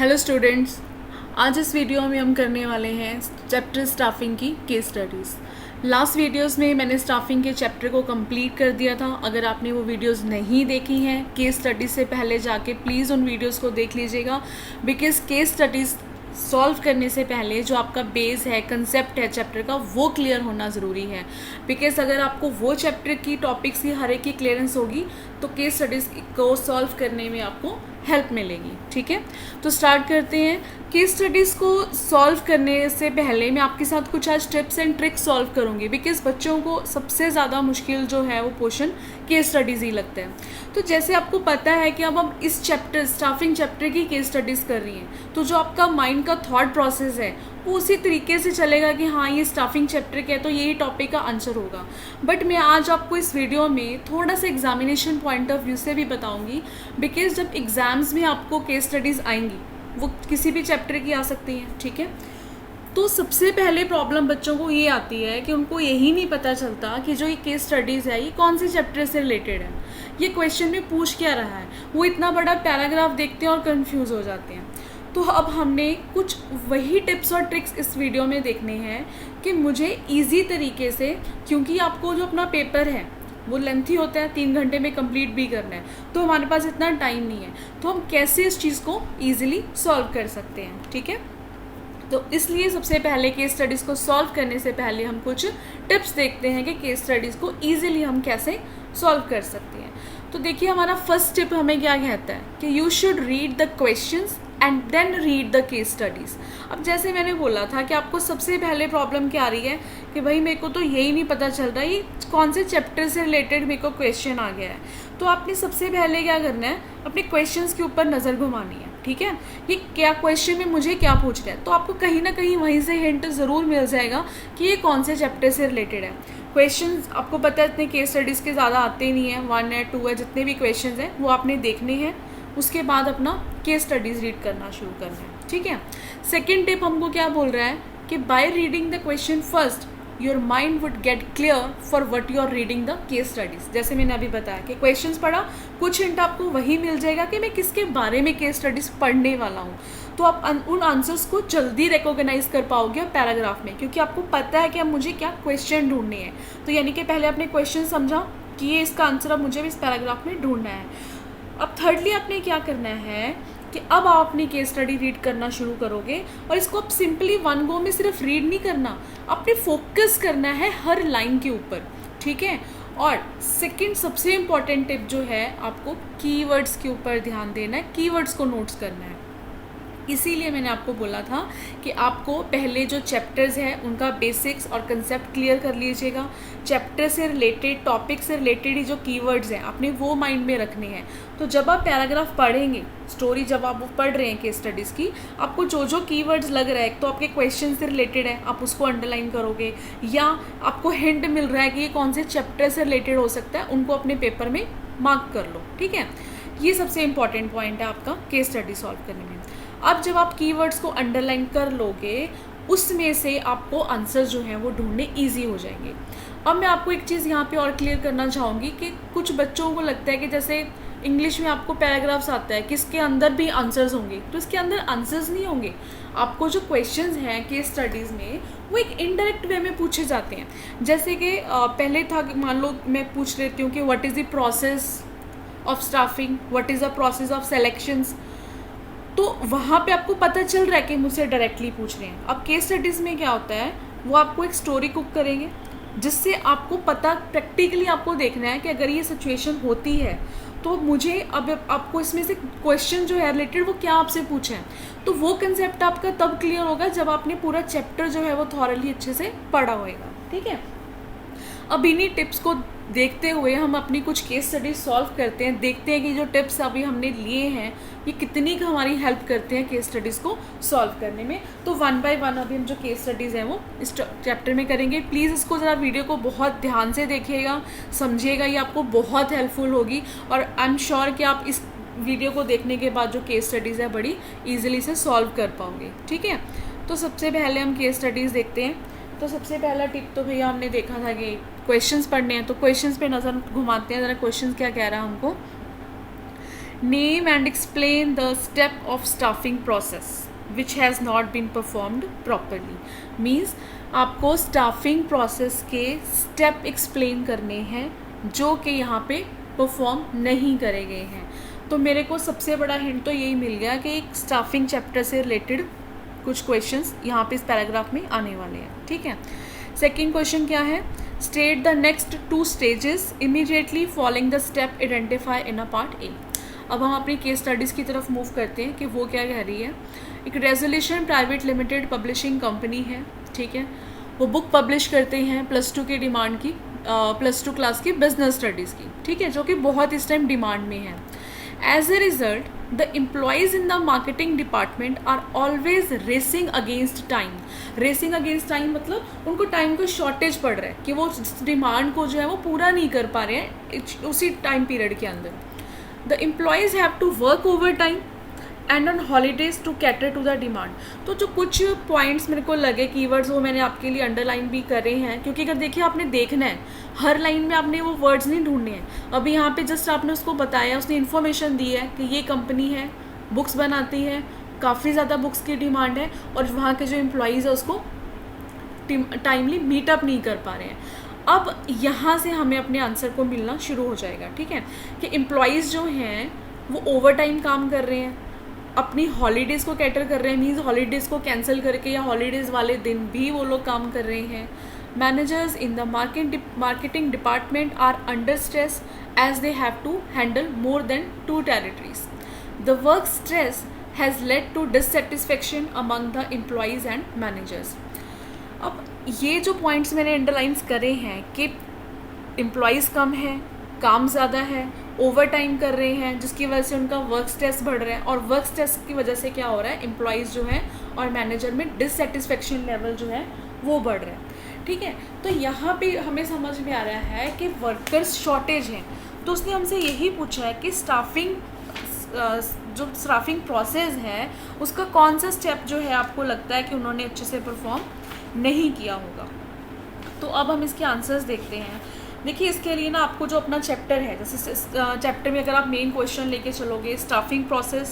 Hello students, आज इस video में हम करने वाले हैं चैप्टर स्टाफिंग की केस स्टडीज़। लास्ट वीडियोस में मैंने स्टाफिंग के चैप्टर को कंप्लीट कर दिया था। अगर आपने वो वीडियोस नहीं देखी हैं केस स्टडीज़ से पहले जाके प्लीज़ उन वीडियोस को देख लीजिएगा, बिकॉज केस स्टडीज़ सॉल्व करने से पहले जो आपका बेस है, कंसेप्ट है चैप्टर का, वो क्लियर होना ज़रूरी है। बिकॉज अगर आपको वो चैप्टर की टॉपिक्स की हर एक की क्लियरेंस होगी तो केस स्टडीज़ को सॉल्व करने में आपको हेल्प मिलेगी। ठीक है, तो स्टार्ट करते हैं। केस स्टडीज़ को सॉल्व करने से पहले मैं आपके साथ कुछ आज टिप्स एंड ट्रिक्स सॉल्व करूँगी, बिकॉज बच्चों को सबसे ज़्यादा मुश्किल जो है वो पोर्शन केस स्टडीज़ ही लगता है। तो जैसे आपको पता है कि अब हम इस चैप्टर स्टाफिंग चैप्टर की केस स्टडीज़ कर रही हैं, तो जो आपका माइंड का थॉट प्रोसेस है वो उसी तरीके से चलेगा कि हाँ ये स्टाफिंग चैप्टर का है तो यही टॉपिक का आंसर होगा। बट मैं आज आपको इस वीडियो में थोड़ा सा एग्जामिनेशन पॉइंट ऑफ व्यू से भी बताऊंगी, बिकॉज जब एग्ज़ाम्स में आपको केस स्टडीज़ आएंगी वो किसी भी चैप्टर की आ सकती हैं। ठीक है, तो सबसे पहले प्रॉब्लम बच्चों को ये आती है कि उनको यही नहीं पता चलता कि जो ये केस स्टडीज़ है ये कौन से चैप्टर से रिलेटेड है, ये क्वेश्चन में पूछ क्या रहा है। वो इतना बड़ा पैराग्राफ देखते हैं और कंफ्यूज हो जाते हैं। तो अब हमने कुछ वही टिप्स और ट्रिक्स इस वीडियो में देखने हैं कि मुझे ईजी तरीके से, क्योंकि आपको जो अपना पेपर है वो लेंथी होता है, 3 घंटे में कंप्लीट भी करना है, तो हमारे पास इतना टाइम नहीं है, तो हम कैसे इस चीज़ को ईजिली सॉल्व कर सकते हैं। ठीक है, तो इसलिए सबसे पहले केस स्टडीज़ को सॉल्व करने से पहले हम कुछ टिप्स देखते हैं कि केस स्टडीज़ को ईजिली हम कैसे सॉल्व कर सकते हैं। तो देखिए, हमारा फर्स्ट टिप हमें क्या कहता है कि you should read the questions and then read the case studies. अब जैसे मैंने बोला था कि आपको सबसे पहले प्रॉब्लम क्या आ रही है कि भाई मेरे को तो यही नहीं पता चल रहा ये कौन से चैप्टर से रिलेटेड मेरे को क्वेश्चन आ गया है। तो आपने सबसे पहले क्या करना है, अपने क्वेश्चंस के ऊपर नज़र घुमानी है। ठीक है, ये क्या क्वेश्चन में मुझे क्या पूछ रहा है, तो आपको कहीं ना कहीं वहीं से हिंट ज़रूर मिल जाएगा कि ये कौन से चैप्टर से रिलेटेड है। क्वेश्चंस आपको पता है इतने केस स्टडीज़ के ज़्यादा आते ही नहीं है, 1 है 2 है, जितने भी क्वेश्चंस हैं वो आपने देखने हैं, उसके बाद अपना केस स्टडीज़ रीड करना शुरू करना है। ठीक है, सेकेंड टिप हमको क्या बोल रहा है कि by reading the question first your mind would get clear for what you are reading the case studies. जैसे मैंने अभी बताया कि क्वेश्चंस पढ़ा, कुछ हिंट आपको वही मिल जाएगा कि मैं किसके बारे में केस स्टडीज़ पढ़ने वाला हूँ, तो आप उन आंसर्स को जल्दी रिकॉग्नाइज कर पाओगे पैराग्राफ में, क्योंकि आपको पता है कि अब मुझे क्या क्वेश्चन ढूंढने हैं। तो यानी कि पहले आपने क्वेश्चन समझा कि ये इसका आंसर अब मुझे इस पैराग्राफ में ढूंढना है। अब थर्डली आपने क्या करना है कि अब आप अपनी केस स्टडी रीड करना शुरू करोगे, और इसको आप सिंपली 1 गो में सिर्फ रीड नहीं करना, आपने फोकस करना है हर लाइन के ऊपर। ठीक है, और सेकंड सबसे इम्पॉर्टेंट टिप जो है, आपको कीवर्ड्स के ऊपर ध्यान देना है, कीवर्ड्स को नोट्स करना है। इसीलिए मैंने आपको बोला था कि आपको पहले जो चैप्टर्स हैं उनका बेसिक्स और कंसेप्ट क्लियर कर लीजिएगा। चैप्टर से रिलेटेड, टॉपिक से रिलेटेड ही जो कीवर्ड्स हैं आपने वो माइंड में रखने हैं। तो जब आप पैराग्राफ पढ़ेंगे, स्टोरी जब आप वो पढ़ रहे हैं केस स्टडीज़ की, आपको जो जो कीवर्ड्स लग रहा है, तो आपके क्वेश्चन से रिलेटेड है, आप उसको अंडरलाइन करोगे, या आपको हिंट मिल रहा है कि ये कौन से चैप्टर से रिलेटेड हो सकता है, उनको अपने पेपर में मार्क कर लो। ठीक है, ये सबसे इंपॉर्टेंट पॉइंट है आपका केस स्टडी सॉल्व करने में। अब जब आप कीवर्ड्स को अंडरलाइन कर लोगे, उसमें से आपको आंसर जो है वो ढूंढने इजी हो जाएंगे। अब मैं आपको एक चीज़ यहाँ पे और क्लियर करना चाहूँगी कि कुछ बच्चों को लगता है कि जैसे इंग्लिश में आपको पैराग्राफ्स आता है कि इसके अंदर भी आंसर्स होंगे, तो इसके अंदर आंसर्स नहीं होंगे। आपको जो क्वेश्चंस हैं केस स्टडीज़ में वो एक इनडायरेक्ट वे में पूछे जाते हैं। जैसे कि पहले था, मान लो मैं पूछ लेती हूँ कि what is the process of staffing, what is the process of selections, तो वहाँ पे आपको पता चल रहा है कि मुझसे डायरेक्टली पूछ रहे हैं। अब केस स्टडीज़ में क्या होता है, वो आपको एक स्टोरी कुक करेंगे जिससे आपको पता, प्रैक्टिकली आपको देखना है कि अगर ये सिचुएशन होती है तो मुझे अब आपको इसमें से क्वेश्चन जो है रिलेटेड वो क्या आपसे पूछे हैं। तो वो कंसेप्ट आपका तब क्लियर होगा जब आपने पूरा चैप्टर जो है वो थॉरली अच्छे से पढ़ा होगा। ठीक है, अब इन्हीं टिप्स को देखते हुए हम अपनी कुछ केस स्टडीज सॉल्व करते हैं, देखते हैं कि जो टिप्स अभी हमने लिए हैं ये कितनी हमारी हेल्प करते हैं केस स्टडीज़ को सॉल्व करने में। तो 1 बाय 1 अभी हम जो केस स्टडीज़ हैं वो इस चैप्टर में करेंगे। प्लीज़ इसको ज़रा वीडियो को बहुत ध्यान से देखिएगा, समझिएगा, ये आपको बहुत हेल्पफुल होगी, और आई एम श्योर कि आप इस वीडियो को देखने के बाद जो केस स्टडीज़ है बड़ी ईजिली से सॉल्व कर पाओगे। ठीक है, तो सबसे पहले हम केस स्टडीज़ देखते हैं। तो सबसे पहला टिप तो भैया हमने देखा था कि क्वेश्चंस पढ़ने हैं, तो क्वेश्चंस पे नज़र घुमाते हैं ज़रा, क्वेश्चंस क्या कह रहा है हमको। Name and explain the step of staffing process which has not been performed properly. Means आपको स्टाफिंग प्रोसेस के स्टेप एक्सप्लेन करने हैं जो कि यहाँ पे परफॉर्म नहीं करे गए हैं। तो मेरे को सबसे बड़ा हिंट तो यही मिल गया कि एक स्टाफिंग चैप्टर से रिलेटेड कुछ क्वेश्चंस यहाँ पे इस पैराग्राफ में आने वाले हैं, ठीक है। सेकंड क्वेश्चन क्या है, state the next 2 stages immediately following the step identify in a part A. अब हम अपनी केस स्टडीज़ की तरफ मूव करते हैं कि वो क्या कह रही है। एक resolution private limited publishing company है, ठीक है। वो बुक पब्लिश करते हैं +2 की डिमांड की, +2 क्लास की बिजनेस स्टडीज़ की, ठीक है, जो कि बहुत इस टाइम डिमांड में है। As a result the employees in the marketing department are always racing against time. Racing against time मतलब उनको टाइम का शॉर्टेज पड़ रहा है कि वो डिमांड को जो है वो पूरा नहीं कर पा रहे हैं उसी टाइम पीरियड के अंदर। The employees have to work overtime and on holidays to cater to the demand. तो जो कुछ पॉइंट्स मेरे को लगे कीवर्ड्स वो मैंने आपके लिए अंडरलाइन भी करे हैं, क्योंकि अगर देखिए आपने देखना है हर लाइन में आपने वो वर्ड्स नहीं ढूंढने हैं। अभी यहाँ पे जस्ट आपने उसको बताया, उसने इन्फॉर्मेशन दी है कि ये कंपनी है, बुक्स बनाती है, काफ़ी ज़्यादा बुक्स की डिमांड है और वहाँ के जो एम्प्लॉयज़ है उसको टाइमली मीटअप नहीं कर पा रहे हैं। अब यहाँ से हमें अपने आंसर को मिलना शुरू हो जाएगा, ठीक है, कि एम्प्लॉयज़ जो हैं वो ओवर टाइम काम कर रहे हैं, अपनी हॉलीडेज़ को कैटर कर रहे हैं, मीन्स हॉलीडेज़ को कैंसिल करके या हॉलीडेज़ वाले दिन भी वो लोग काम कर रहे हैं। Managers in the marketing department are under stress as they have to handle more than 2 territories. The work stress has led to dissatisfaction among the employees and managers. अब ये जो पॉइंट्स मैंने अंडरलाइंस करे हैं कि एम्प्लॉयज़ कम है, काम ज़्यादा है, ओवर टाइम कर रहे हैं, जिसकी वजह से उनका वर्क स्ट्रेस बढ़ रहा है और वर्क स्ट्रेस की वजह से क्या हो रहा है, एम्प्लॉयज़ जो है और मैनेजर में डिससेटिस्फेक्शन लेवल जो है वो बढ़ रहा है, ठीक है। तो यहाँ पे हमें समझ में आ रहा है कि वर्कर्स शॉर्टेज हैं। तो उसने हमसे यही पूछा है कि जो स्टाफिंग प्रोसेस है उसका कौन सा स्टेप जो है आपको लगता है कि उन्होंने अच्छे से परफॉर्म नहीं किया होगा। तो अब हम इसके आंसर्स देखते हैं। देखिए इसके लिए ना आपको जो अपना चैप्टर है, जैसे चैप्टर में अगर आप मेन क्वेश्चन लेके चलोगे, staffing process,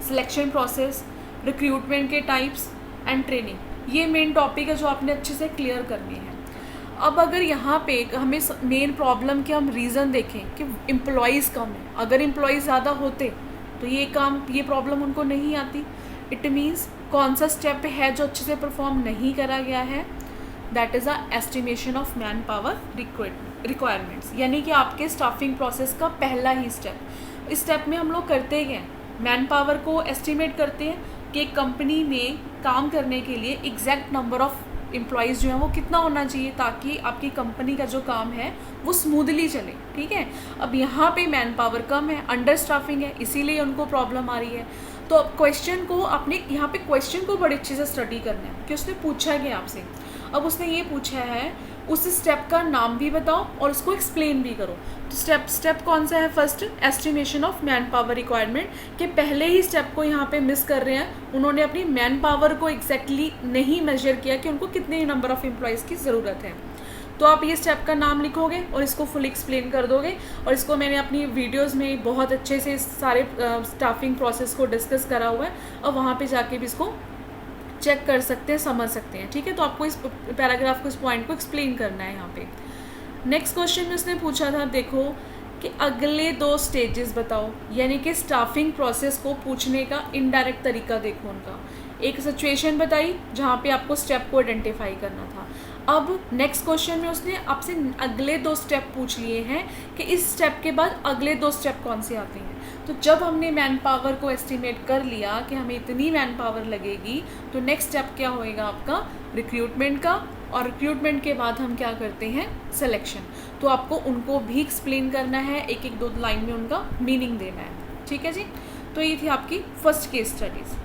selection process, recruitment के टाइप्स एंड ट्रेनिंग, ये मेन टॉपिक है जो आपने अच्छे से क्लियर करने हैं। अब अगर यहाँ पे हमें मेन प्रॉब्लम के हम रीज़न देखें कि एम्प्लॉयज़ कम है, अगर एम्प्लॉयज़ ज़्यादा होते तो ये प्रॉब्लम उनको नहीं आती। इट मीन्स कौन सा स्टेप है जो अच्छे से परफॉर्म नहीं करा गया है, that is a estimation of man power requirements, यानी कि आपके स्टाफिंग प्रोसेस का पहला ही स्टेप। इस स्टेप में हम लोग करते हैं मैन पावर को एस्टिमेट करते हैं कि एक कंपनी में काम करने के लिए एग्जैक्ट नंबर ऑफ एम्प्लॉयज़ जो हैं वो कितना होना चाहिए ताकि आपकी कंपनी का जो काम है वो स्मूथली चले, ठीक है। अब यहाँ पे मैन पावर कम है, अंडर स्टाफिंग है, इसीलिए उनको प्रॉब्लम आ रही है। तो अब क्वेश्चन को आपने यहाँ पे क्वेश्चन को बड़े अच्छे से स्टडी करना है कि उसने पूछा गया आपसे। अब उसने ये पूछा है उस स्टेप का नाम भी बताओ और उसको एक्सप्लेन भी करो। तो स्टेप कौन सा है, first estimation of man power requirement, के पहले ही स्टेप को यहाँ पे मिस कर रहे हैं। उन्होंने अपनी मैन पावर को एग्जैक्टली नहीं मेजर किया कि उनको कितने नंबर ऑफ एम्प्लॉयज़ की ज़रूरत है। तो आप ये स्टेप का नाम लिखोगे और इसको फुल एक्सप्लेन कर दोगे, और इसको मैंने अपनी वीडियोस में बहुत अच्छे से सारे स्टाफिंग प्रोसेस को डिस्कस करा हुआ है और वहाँ पे जाके भी इसको चेक कर सकते हैं, समझ सकते हैं, ठीक है। तो आपको इस पैराग्राफ को, इस पॉइंट को एक्सप्लेन करना है यहाँ पे। नेक्स्ट क्वेश्चन में उसने पूछा था, देखो कि अगले 2 स्टेजेस बताओ, यानी कि स्टाफिंग प्रोसेस को पूछने का इनडायरेक्ट तरीका देखो उनका। एक सिचुएशन बताई जहाँ पे आपको स्टेप को आइडेंटिफाई करना था। अब नेक्स्ट क्वेश्चन में उसने आपसे अगले 2 स्टेप पूछ लिए हैं कि इस स्टेप के बाद अगले 2 स्टेप कौन से आते हैं। तो जब हमने मैन पावर को एस्टिमेट कर लिया कि हमें इतनी मैन पावर लगेगी, तो नेक्स्ट स्टेप क्या होएगा आपका, रिक्रूटमेंट का, और रिक्रूटमेंट के बाद हम क्या करते हैं, सिलेक्शन। तो आपको उनको भी एक्सप्लेन करना है, एक एक 2 लाइन में उनका मीनिंग देना है, ठीक है जी। तो ये थी आपकी फर्स्ट केस स्टडीज़।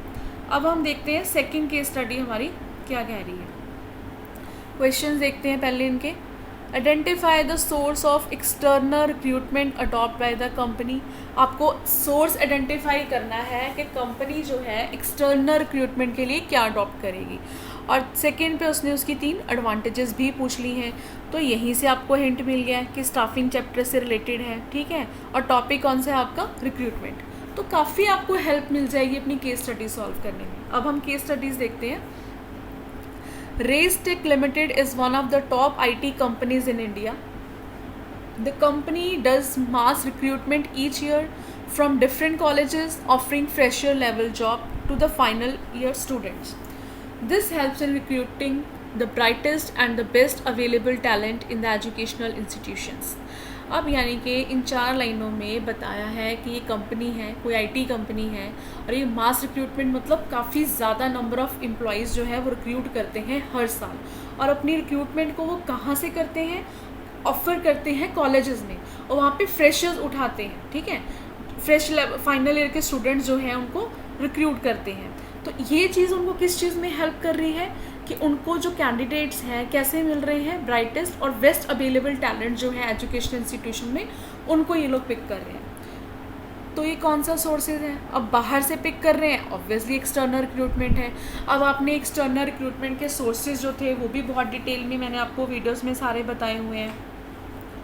अब हम देखते हैं सेकंड केस स्टडी हमारी क्या कह रही है। क्वेश्चंस देखते हैं पहले इनके। Identify the source of external recruitment adopt bye the company. आपको सोर्स आइडेंटिफाई करना है कि कंपनी जो है एक्सटर्नल रिक्रूटमेंट के लिए क्या अडॉप्ट करेगी। और सेकेंड पे उसने उसकी 3 एडवांटेजेस भी पूछ ली हैं। तो यहीं से आपको हिंट मिल गया कि स्टाफिंग चैप्टर से रिलेटेड है, ठीक है। और टॉपिक कौन सा है आपका, रिक्रूटमेंट। तो काफ़ी आपको हेल्प मिल जाएगी अपनी केस स्टडी सॉल्व करने में। अब हम केस स्टडीज़ देखते हैं। Restech limited is one of the top IT companies in India. The company does mass recruitment each year from different colleges, offering fresher level job to the final year students. This helps in recruiting the brightest and the best available talent in the educational institutions. अब यानी कि इन 4 लाइनों में बताया है कि ये company है, कोई IT कंपनी है, और ये मास रिक्रूटमेंट मतलब काफ़ी ज़्यादा नंबर ऑफ़ एम्प्लॉयज़ जो है वो रिक्रूट करते हैं हर साल। और अपनी रिक्रूटमेंट को वो कहाँ से करते हैं? ऑफ़र करते हैं कॉलेजेस में, और वहाँ पे फ्रेशर्स उठाते हैं, ठीक है, फ्रेश फाइनल ईयर के स्टूडेंट्स जो हैं उनको रिक्रूट करते हैं। तो ये चीज़ उनको किस चीज़ में हेल्प कर रही है कि उनको जो कैंडिडेट्स हैं कैसे मिल रहे हैं, ब्राइटेस्ट और बेस्ट अवेलेबल टैलेंट जो है एजुकेशन इंस्टीट्यूशन में, उनको ये लोग पिक कर रहे हैं। तो ये कौन सा सोर्सेज है? अब बाहर से पिक कर रहे हैं, ऑब्वियसली एक्सटर्नल रिक्रूटमेंट है। अब आपने एक्सटर्नल रिक्रूटमेंट के सोर्सेज जो थे वो भी बहुत डिटेल में मैंने आपको वीडियोस में सारे बताए हुए हैं,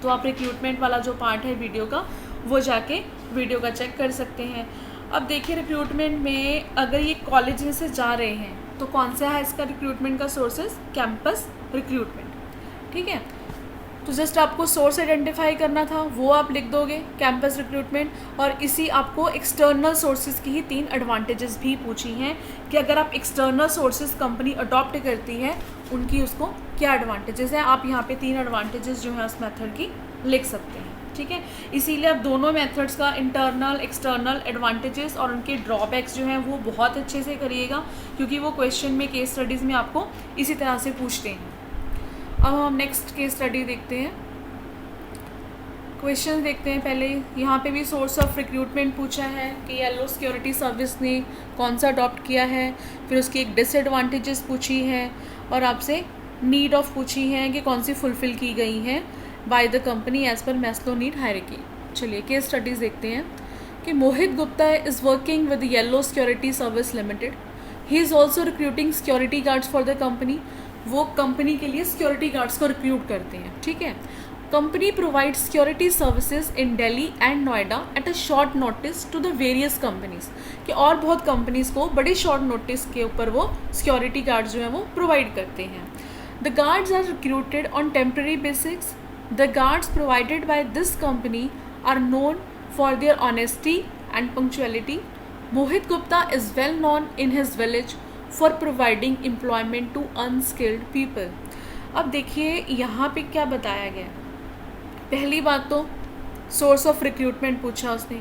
तो आप रिक्रूटमेंट वाला जो पार्ट है वीडियो का वो जाके वीडियो का चेक कर सकते हैं। अब देखिए रिक्रूटमेंट में अगर ये कॉलेज में से जा रहे हैं तो कौन सा है इसका रिक्रूटमेंट का सोर्सेज? कैंपस रिक्रूटमेंट, ठीक है। तो जस्ट आपको सोर्स आइडेंटिफाई करना था, वो आप लिख दोगे कैंपस रिक्रूटमेंट। और इसी आपको एक्सटर्नल सोर्सेज की ही 3 एडवांटेजेस भी पूछी हैं कि अगर आप एक्सटर्नल सोर्सेज कंपनी अडॉप्ट करती है उनकी उसको क्या एडवांटेजेस हैं। आप यहाँ पे 3 एडवांटेजेस जो हैं उस मेथड की लिख सकते हैं, ठीक है। इसीलिए आप दोनों मेथड्स का इंटरनल एक्सटर्नल एडवांटेजेस और उनके ड्रॉबैक्स जो हैं वो बहुत अच्छे से करिएगा, क्योंकि वो क्वेश्चन में केस स्टडीज़ में आपको इसी तरह से पूछते हैं। अब हम नेक्स्ट केस स्टडी देखते हैं, क्वेश्चन देखते हैं। पहले यहाँ पे भी सोर्स ऑफ रिक्रूटमेंट पूछा है कि येलो सिक्योरिटी सर्विस ने कौन सा अडॉप्ट किया है, फिर उसकी एक डिसएडवांटेजेस पूछी है, और आपसे नीड ऑफ पूछी है कि कौन सी फुलफ़िल की गई हैं बाय द कंपनी एज पर मैस्लो नीड हायरार्की। चलिए केस स्टडीज़ देखते हैं कि Mohit Gupta is working with Yellow Security Service Limited. He is also recruiting security guards for the company. वो कंपनी के लिए सिक्योरिटी गार्ड्स को रिक्रूट करते हैं, ठीक है। Company provide security services in Delhi and Noida at a short notice to the various companies, कि और बहुत कंपनीज को बड़े शॉर्ट नोटिस के ऊपर वो सिक्योरिटी गार्ड्स जो हैं वो प्रोवाइड करते हैं। The guards are recruited on temporary basis. The guards provided by this company are known for their honesty and punctuality. Mohit Gupta is well known in his village for providing employment to unskilled people. अब देखिए यहाँ पे क्या बताया गया। पहली बात तो सोर्स ऑफ रिक्रूटमेंट पूछा उसने,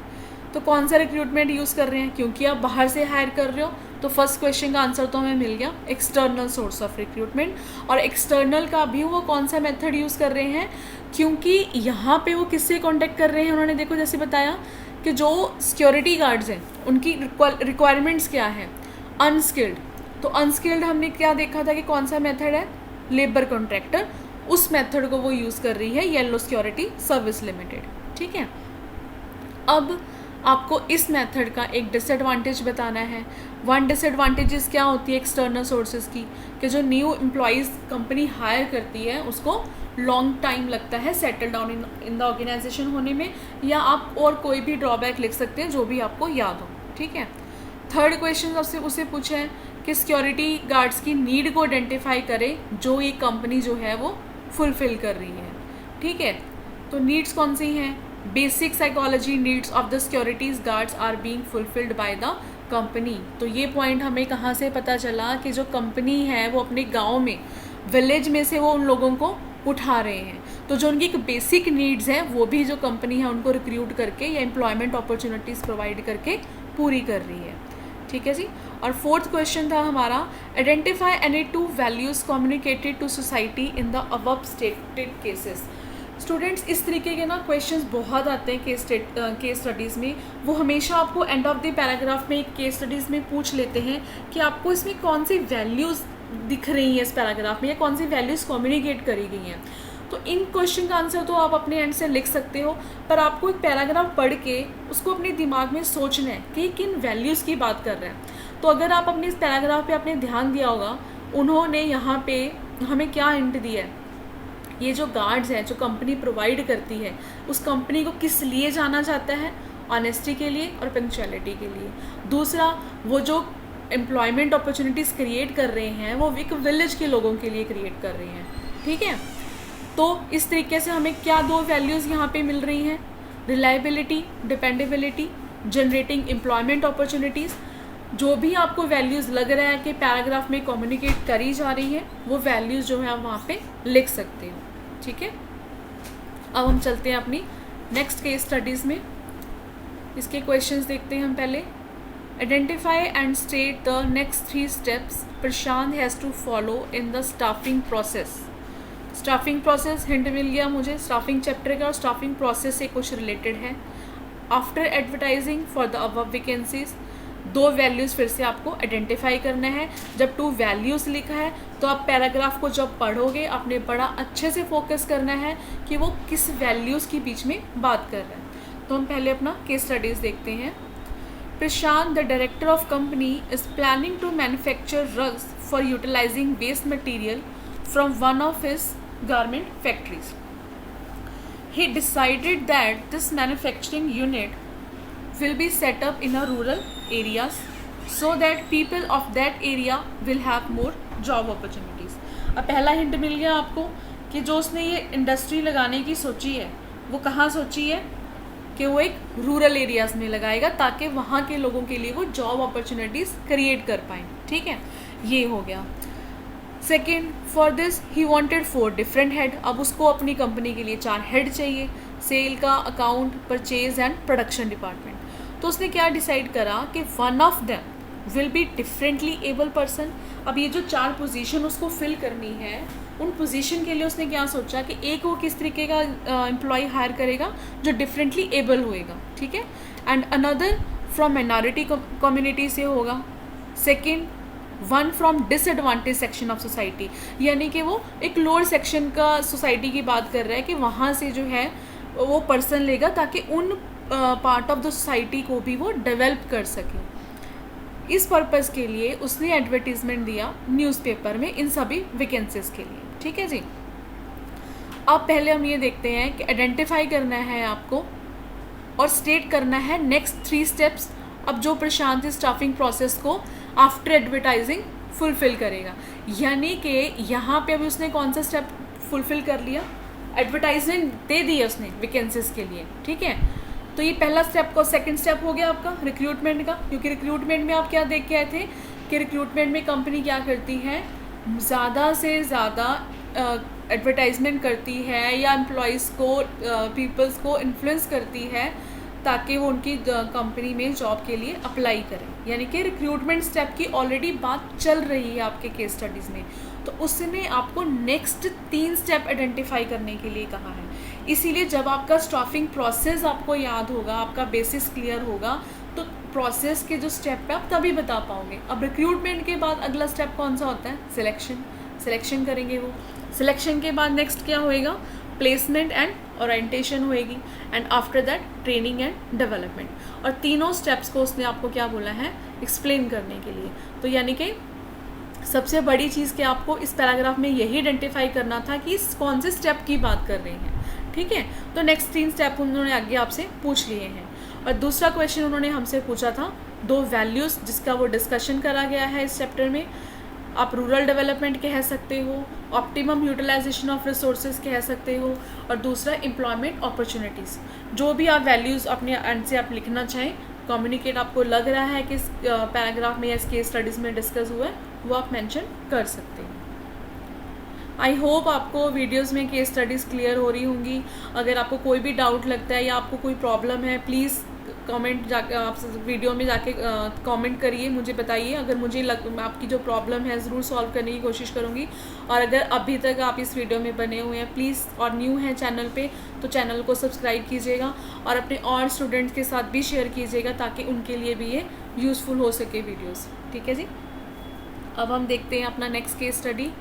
तो कौन सा रिक्रूटमेंट यूज़ कर रहे हैं? क्योंकि आप बाहर से हायर कर रहे हो तो फर्स्ट क्वेश्चन का आंसर तो हमें मिल गया, एक्सटर्नल सोर्स ऑफ रिक्रूटमेंट। और एक्सटर्नल का भी वो कौन सा मेथड यूज़ कर रहे हैं, क्योंकि यहाँ पे वो किससे कॉन्टेक्ट कर रहे हैं? उन्होंने देखो जैसे बताया कि जो सिक्योरिटी गार्ड्स हैं उनकी रिक्वायरमेंट्स क्या है? अनस्किल्ड। तो अनस्किल्ड हमने क्या देखा था कि कौन सा मेथड है? Labour contractor. उस मेथड को वो यूज़ कर रही है येलो सिक्योरिटी सर्विस लिमिटेड, ठीक है। अब आपको इस मेथड का एक डिसएडवांटेज बताना है। वन डिसएडवांटेजेस क्या होती है एक्सटर्नल सोर्सेज की, कि जो न्यू एम्प्लॉयज़ कंपनी हायर करती है उसको लॉन्ग टाइम लगता है settle down in the organisation होने में, या आप और कोई भी ड्रॉबैक लिख सकते हैं जो भी आपको याद हो, ठीक है। थर्ड क्वेश्चन आपसे उसे पूछा है कि सिक्योरिटी गार्ड्स की नीड को आइडेंटिफाई करें जो ये कंपनी जो है वो फुलफ़िल कर रही है, ठीक है। तो नीड्स कौन सी हैं? Basic psychology needs of the securities guards are being fulfilled by the company. तो ये पॉइंट हमें कहाँ से पता चला कि जो कंपनी है वो अपने गांव में, विलेज में से वो उन लोगों को उठा रहे हैं। तो जो उनकी एक बेसिक नीड्स हैं वो भी जो कंपनी है उनको रिक्रूट करके या एम्प्लॉयमेंट अपॉर्चुनिटीज़ प्रोवाइड करके पूरी कर रही है, ठीक है जी। और फोर्थ क्वेश्चन था हमारा, identify any 2 values communicated to society in the above stated cases. Students इस तरीके के ना क्वेश्चंस बहुत आते हैं केस स्टडीज़ में। वो हमेशा आपको एंड ऑफ द पैराग्राफ में केस स्टडीज़ में पूछ लेते हैं कि आपको इसमें कौन सी वैल्यूज़ दिख रही हैं इस पैराग्राफ में, या कौन सी वैल्यूज़ कम्युनिकेट करी गई हैं। तो इन क्वेश्चन का आंसर तो आप अपने एंड से लिख सकते हो, पर आपको एक पैराग्राफ पढ़ के उसको अपने दिमाग में सोचना है कि किन वैल्यूज़ की बात कर रहे हैं। तो अगर आप अपने इस पैराग्राफ पे आपने ध्यान दिया होगा, उन्होंने यहाँ पे हमें क्या हिंट दिया है, ये जो गार्ड्स हैं जो कंपनी प्रोवाइड करती है उस कंपनी को किस लिए जाना जाता है, ऑनेस्टी के लिए और पंक्चुअलिटी के लिए। दूसरा, वो जो एम्प्लॉयमेंट अपॉर्चुनिटीज़ क्रिएट कर रहे हैं वो एक विलेज के लोगों के लिए क्रिएट कर रहे हैं, ठीक है। तो इस तरीके से हमें क्या दो वैल्यूज़ यहाँ पे मिल रही हैं, reliability, dependability, generating employment opportunities. जो भी आपको वैल्यूज़ लग रहा है कि पैराग्राफ में कम्युनिकेट करी जा रही है, वो वैल्यूज़ जो है आप वहाँ पे लिख सकते हो, ठीक है। अब हम चलते हैं अपनी नेक्स्ट केस स्टडीज़ में। इसके क्वेश्चंस देखते हैं हम पहले। Identify and state the next 3 steps Prashant has to follow in the staffing process. Staffing process hint मिल गया मुझे, स्टाफिंग चैप्टर का और स्टाफिंग प्रोसेस से कुछ रिलेटेड है। After advertising for the above vacancies, 2 values फिर से आपको आइडेंटिफाई करना है। जब 2 वैल्यूज़ लिखा है तो आप पैराग्राफ को जब पढ़ोगे आपने बड़ा अच्छे से फोकस करना है कि वो किस वैल्यूज़ के बीच में बात कर रहे हैं। तो हम पहले अपना केस स्टडीज़ देखते हैं। Prashant, the director of company, is planning to manufacture rugs for utilising waste material from one of his garment factories. He decided that this manufacturing unit will be set up in a rural areas so that people of that area will have more job opportunities. अब पहला hint मिल गया आपको कि जो उसने ये industry लगाने की सोची है वो कहाँ सोची है कि वो एक रूरल एरियाज़ में लगाएगा ताकि वहाँ के लोगों के लिए वो जॉब अपॉर्चुनिटीज़ क्रिएट कर पाएँ, ठीक है। ये हो गया। Second, for this he wanted 4 different head. अब उसको अपनी कंपनी के लिए 4 हेड चाहिए, सेल का, account, purchase and production department. तो उसने क्या डिसाइड करा कि one of them will be differently able person. अब ये जो 4 पोजीशन उसको फिल करनी है, उन पोजीशन के लिए उसने क्या सोचा कि एक वो किस तरीके का एम्प्लॉय हायर करेगा जो डिफरेंटली एबल होएगा, ठीक है, and another from minority community से होगा। Second, 1 from disadvantage section of society, यानी कि वो एक लोअर सेक्शन का सोसाइटी की बात कर रहा है कि वहाँ से जो है वो पर्सन लेगा ताकि उन पार्ट ऑफ द सोसाइटी को भी वो डेवलप कर सके। इस पर्पज़ के लिए उसने एडवर्टीजमेंट दिया न्यूज़पेपर में इन सभी वैकेंसीज के लिए, ठीक है जी। अब पहले हम ये देखते हैं कि आइडेंटिफाई करना है आपको और स्टेट करना है नेक्स्ट 3 स्टेप्स। अब जो प्रशांत स्टाफिंग प्रोसेस को आफ्टर एडवर्टाइजिंग फुलफिल करेगा, यानी कि यहाँ पे अभी उसने कौन सा स्टेप फुलफिल कर लिया, एडवर्टाइजमेंट दे दी है उसने वैकेंसीज के लिए, ठीक है। तो ये पहला स्टेप का सेकंड स्टेप हो गया आपका रिक्रूटमेंट का, क्योंकि रिक्रूटमेंट में आप क्या देख के आए थे कि रिक्रूटमेंट में कंपनी क्या करती है, ज़्यादा से ज़्यादा एडवर्टाइजमेंट करती है या एम्प्लॉयज़ को, पीपल्स को इन्फ्लुएंस करती है ताकि वो उनकी कंपनी में जॉब के लिए अप्लाई करें। यानी कि रिक्रूटमेंट स्टेप की ऑलरेडी बात चल रही है आपके केस स्टडीज़ में, तो उसने आपको नेक्स्ट 3 स्टेप आइडेंटिफाई करने के लिए कहा है। इसीलिए जब आपका स्टाफिंग प्रोसेस आपको याद होगा, आपका बेसिस क्लियर होगा, तो प्रोसेस के जो स्टेप है आप तभी बता पाओगे। अब रिक्रूटमेंट के बाद अगला स्टेप कौन सा होता है, सिलेक्शन करेंगे वो। सिलेक्शन के बाद नेक्स्ट क्या होएगा, प्लेसमेंट एंड ओरिएंटेशन होएगी, and after that training and development. और तीनों स्टेप्स को उसने आपको क्या बोला है, एक्सप्लेन करने के लिए। तो यानी कि सबसे बड़ी चीज़ कि आपको इस पैराग्राफ में यही आइडेंटिफाई करना था कि कौन से स्टेप की बात कर रहे हैं, ठीक है। तो नेक्स्ट 3 स्टेप उन्होंने आगे आपसे पूछ लिए हैं। और दूसरा क्वेश्चन उन्होंने हमसे पूछा था 2 वैल्यूज़ जिसका वो डिस्कशन करा गया है इस चैप्टर में। आप रूरल डेवलपमेंट कह सकते हो, ऑप्टिमम यूटिलाइजेशन ऑफ रिसोर्सेज कह सकते हो, और दूसरा एम्प्लॉयमेंट अपॉर्चुनिटीज़। जो भी आप वैल्यूज़ अपने एंड से आप लिखना चाहें, कम्युनिकेट आपको लग रहा है कि इस पैराग्राफ में या इस केस स्टडीज़ में डिस्कस हुआ है, वो आप मेंशन कर सकते हैं। आई होप आपको वीडियोस में केस स्टडीज़ क्लियर हो रही होंगी। अगर आपको कोई भी डाउट लगता है या आपको कोई प्रॉब्लम है, प्लीज़ कमेंट जाके आप वीडियो में जाके कमेंट करिए, मुझे बताइए। अगर मुझे आपकी जो प्रॉब्लम है ज़रूर सॉल्व करने की कोशिश करूँगी। और अगर अभी तक आप इस वीडियो में बने हुए हैं प्लीज़, और न्यू हैं चैनल पे, तो चैनल को सब्सक्राइब कीजिएगा और अपने और स्टूडेंट्स के साथ भी शेयर कीजिएगा ताकि उनके लिए भी ये यूज़फुल हो सके वीडियोज़, ठीक है जी। अब हम देखते हैं अपना नेक्स्ट केस स्टडी।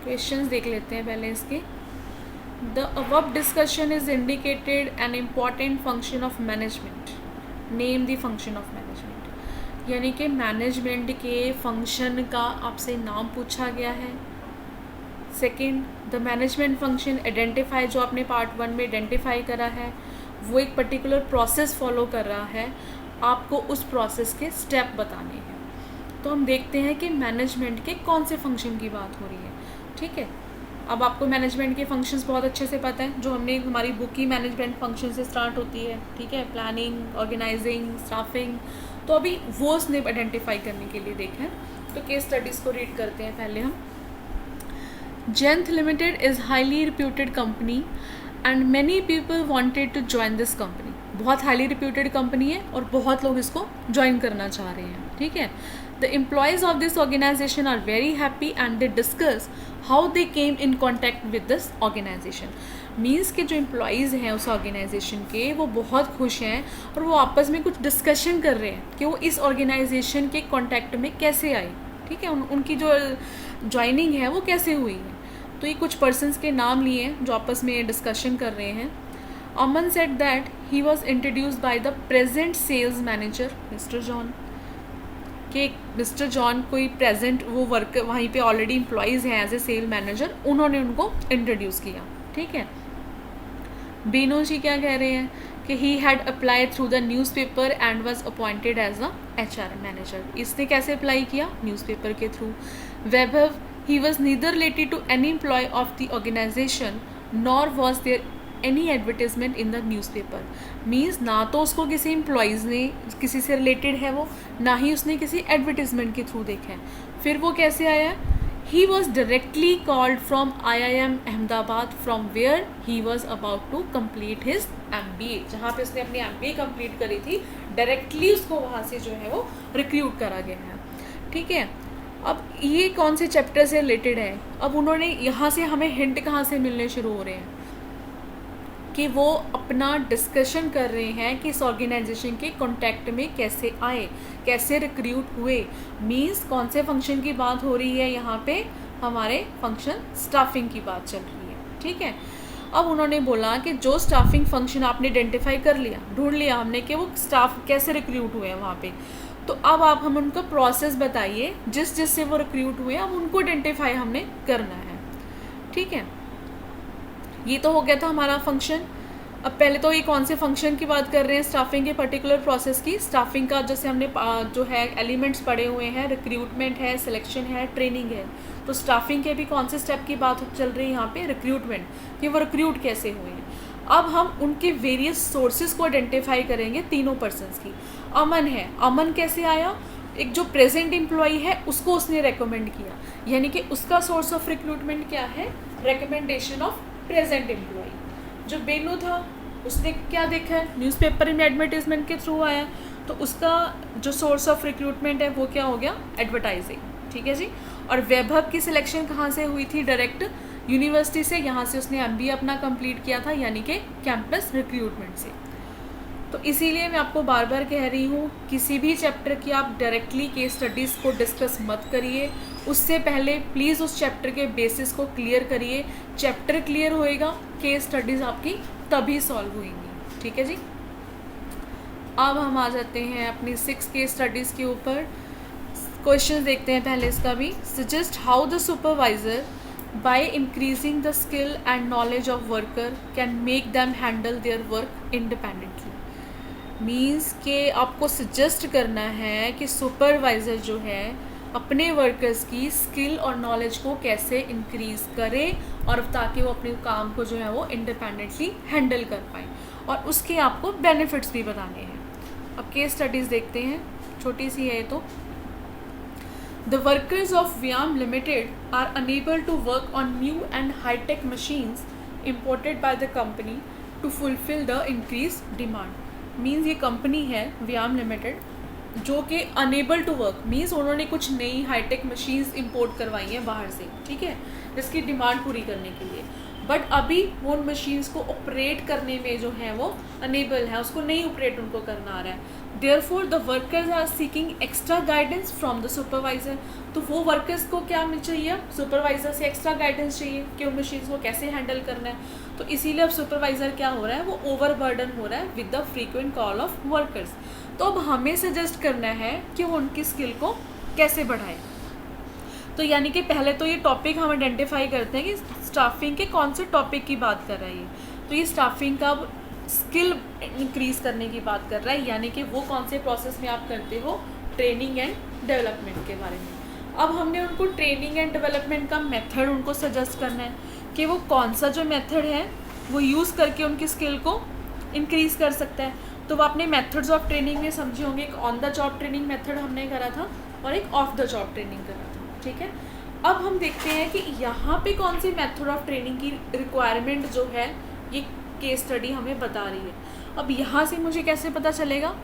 क्वेश्चंस देख लेते हैं पहले इसके। The above discussion is indicated an important function of management. Name the function of management. यानी कि मैनेजमेंट के फंक्शन का आपसे नाम पूछा गया है। Second, the management function identify, जो आपने पार्ट 1 में आइडेंटिफाई करा है, वो एक पर्टिकुलर प्रोसेस फॉलो कर रहा है, आपको उस प्रोसेस के स्टेप बताने हैं। तो हम देखते हैं कि मैनेजमेंट के कौन से फंक्शन की बात हो रही है। ठीक है, अब आपको मैनेजमेंट के फंक्शंस बहुत अच्छे से पता है, जो हमने हमारी बुक की मैनेजमेंट फंक्शन से स्टार्ट होती है। ठीक है, प्लानिंग, ऑर्गेनाइजिंग, स्टाफिंग। तो अभी वो उसने आइडेंटिफाई करने के लिए देखा है। तो केस स्टडीज़ को रीड करते हैं पहले हम। Zenith Limited is highly reputed company and many people wanted to join this company. बहुत हाईली रिप्यूटेड कंपनी है और बहुत लोग इसको ज्वाइन करना चाह रहे हैं। ठीक है, the employees of this organisation are very happy and they discuss how they came in contact with this organisation. Means के जो एम्प्लॉयज़ हैं उस ऑर्गेनाइजेशन के, वो बहुत खुश हैं और वो आपस में कुछ डिस्कशन कर रहे हैं कि वो इस ऑर्गेनाइजेशन के कॉन्टैक्ट में कैसे आए। ठीक है, उनकी जो ज्वाइनिंग है वो कैसे हुई है। तो ये कुछ पर्सन्स के नाम लिए हैं जो आपस में डिस्कशन कर रहे हैं। Aman said that he was introduced by the present sales manager Mister John. कि मिस्टर जॉन कोई प्रेजेंट वो वर्क वहीं पे ऑलरेडी एम्प्लॉयज़ हैं एज ए सेल मैनेजर, उन्होंने उनको इंट्रोड्यूस किया। ठीक है, बेनो जी क्या कह रहे हैं कि he had applied through the newspaper and was appointed as a HR manager. इसने कैसे अप्लाई किया? न्यूज़पेपर के through. Vaibhav, he was neither related to any employee of the organization nor was there any advertisement in the newspaper। Means ना तो उसको किसी employees ने किसी से रिलेटेड है वो, ना ही उसने किसी एडवर्टिजमेंट के थ्रू देखा है। फिर वो कैसे आया? He was directly called from IIM Ahmedabad from where he was about to complete his MBA। जहाँ पे उसने अपनी MBA कंप्लीट करी थी, डायरेक्टली उसको वहाँ से जो है वो रिक्रूट करा गया है। ठीक है, अब ये कौन से चैप्टर से रिलेटेड है? अब उन्होंने यहाँ से हमें हिंट कहाँ से मिलने शुरू हो रहे हैं कि वो अपना डिस्कशन कर रहे हैं कि इस ऑर्गेनाइजेशन के कॉन्टैक्ट में कैसे आए, कैसे रिक्रूट हुए। मीन्स कौन से फंक्शन की बात हो रही है यहाँ पे? हमारे फंक्शन स्टाफिंग की बात चल रही है। ठीक है, अब उन्होंने बोला कि जो स्टाफिंग फंक्शन आपने आइडेंटिफाई कर लिया, ढूंढ लिया हमने कि वो स्टाफ कैसे रिक्रूट हुए हैं वहाँ पे, तो अब आप हम उनका प्रोसेस बताइए जिस जिससे वो रिक्रूट हुए, अब उनको आइडेंटिफाई हमने करना है। ठीक है, ये तो हो गया था हमारा फंक्शन। अब पहले तो ये कौन से फंक्शन की बात कर रहे हैं? स्टाफिंग के पर्टिकुलर प्रोसेस की। स्टाफिंग का जैसे हमने जो है एलिमेंट्स पढ़े हुए हैं, रिक्रूटमेंट है, सिलेक्शन है, ट्रेनिंग है। तो स्टाफिंग के भी कौन से स्टेप की बात चल रही है यहाँ पे? रिक्रूटमेंट, कि वो रिक्रूट कैसे हुए हैं। अब हम उनके वेरियस सोर्सेज को आइडेंटिफाई करेंगे तीनों पर्सनस की। अमन है, अमन कैसे आया? एक जो प्रेजेंट एम्प्लॉई है उसको उसने रेकमेंड किया, यानी कि उसका सोर्स ऑफ रिक्रूटमेंट क्या है? Recommendation of present employee. जो बेनू था उसने क्या देखा है? न्यूज़पेपर में एडवर्टीजमेंट के थ्रू आया, तो उसका जो सोर्स ऑफ रिक्रूटमेंट है वो क्या हो गया? एडवर्टाइजिंग। ठीक है जी। और वैभव की सिलेक्शन कहाँ से हुई थी? डायरेक्ट यूनिवर्सिटी से, यहाँ से उसने MBA अपना कंप्लीट किया था, यानी कि कैंपस रिक्रूटमेंट से। तो इसीलिए मैं आपको बार बार कह रही हूँ, किसी भी चैप्टर की आप डायरेक्टली केस स्टडीज़ को डिस्कस मत करिए। उससे पहले प्लीज़ उस चैप्टर के बेसिस को क्लियर करिए। चैप्टर क्लियर होएगा, केस स्टडीज़ आपकी तभी सॉल्व होंगी। ठीक है जी। अब हम आ जाते हैं अपनी 6 केस स्टडीज़ के ऊपर। क्वेश्चन देखते हैं पहले इसका भी। Suggest how the supervisor by increasing the skill and knowledge of worker can make them handle their work independently। Means के आपको सजेस्ट करना है कि सुपरवाइज़र जो है अपने वर्कर्स की स्किल और नॉलेज को कैसे इंक्रीज़ करे, और ताकि वो अपने काम को जो है वो इंडिपेंडेंटली हैंडल कर पाए, और उसके आपको बेनिफिट्स भी बताने हैं। अब केस स्टडीज़ देखते हैं, छोटी सी है तो। The workers of Viam Limited are unable to work on new and high-tech machines imported by the company to fulfill the increased demand। Means ये कंपनी है Viam Limited जो कि unable to work, मीन्स उन्होंने कुछ नई hi tech machines import करवाई हैं बाहर से, ठीक है, जिसकी डिमांड पूरी करने के लिए। बट अभी वो उन मशीन्स को ऑपरेट करने में जो है वो अनेबल है, उसको नहीं ऑपरेट उनको करना आ रहा है। Therefore the workers are seeking extra guidance from the supervisor। तो वो वर्कर्स को क्या मिल चाहिए? सुपरवाइजर से एक्स्ट्रा गाइडेंस चाहिए कि उन मशीन्स को कैसे हैंडल करना है। तो इसीलिए अब सुपरवाइजर क्या हो रहा है? वो ओवरबर्डन हो रहा है with the frequent call of workers. तो अब हमें सजेस्ट करना है कि वो उनकी स्किल को कैसे बढ़ाए। तो यानी कि पहले तो ये टॉपिक हम आइडेंटिफाई करते हैं कि स्टाफिंग के कौन से टॉपिक की बात कर रहा है ये। तो ये स्टाफिंग का स्किल इंक्रीज करने की बात कर रहा है, यानी कि वो कौन से प्रोसेस में आप करते हो, ट्रेनिंग एंड डेवलपमेंट के बारे में। अब हमने उनको ट्रेनिंग एंड डेवलपमेंट का मेथड उनको सजेस्ट करना है कि वो कौन सा जो मेथड है वो यूज़ करके उनकी स्किल को इंक्रीज़ कर सकता है। तो वो अपने मेथड्स ऑफ ट्रेनिंग में समझे होंगे, एक on the job training method हमने करा था और एक ऑफ द जॉब ट्रेनिंग करा था, ठीक है। अब हम देखते हैं कि यहाँ पे कौन सी मेथड ऑफ ट्रेनिंग की रिक्वायरमेंट जो है ये केस स्टडी हमें बता रही है। अब यहाँ से मुझे कैसे पता चलेगा,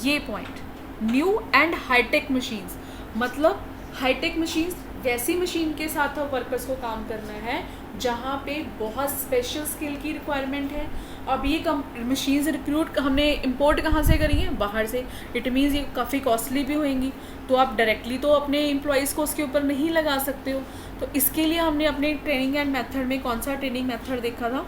ये point, new and high tech machines, मतलब हाईटेक मशीन्स वैसी मशीन के साथ वर्कर्स को काम करना है जहाँ पे बहुत स्पेशल स्किल की रिक्वायरमेंट है। अब ये मशीन्स रिक्रूट हमने इंपोर्ट कहाँ से करी है, बाहर से। इट मीन्स ये काफ़ी कॉस्टली भी होंगी, तो आप डायरेक्टली तो अपने एम्प्लॉयज़ को उसके ऊपर नहीं लगा सकते हो। तो इसके लिए हमने अपने ट्रेनिंग एंड मेथड में कौन सा ट्रेनिंग मेथड देखा था,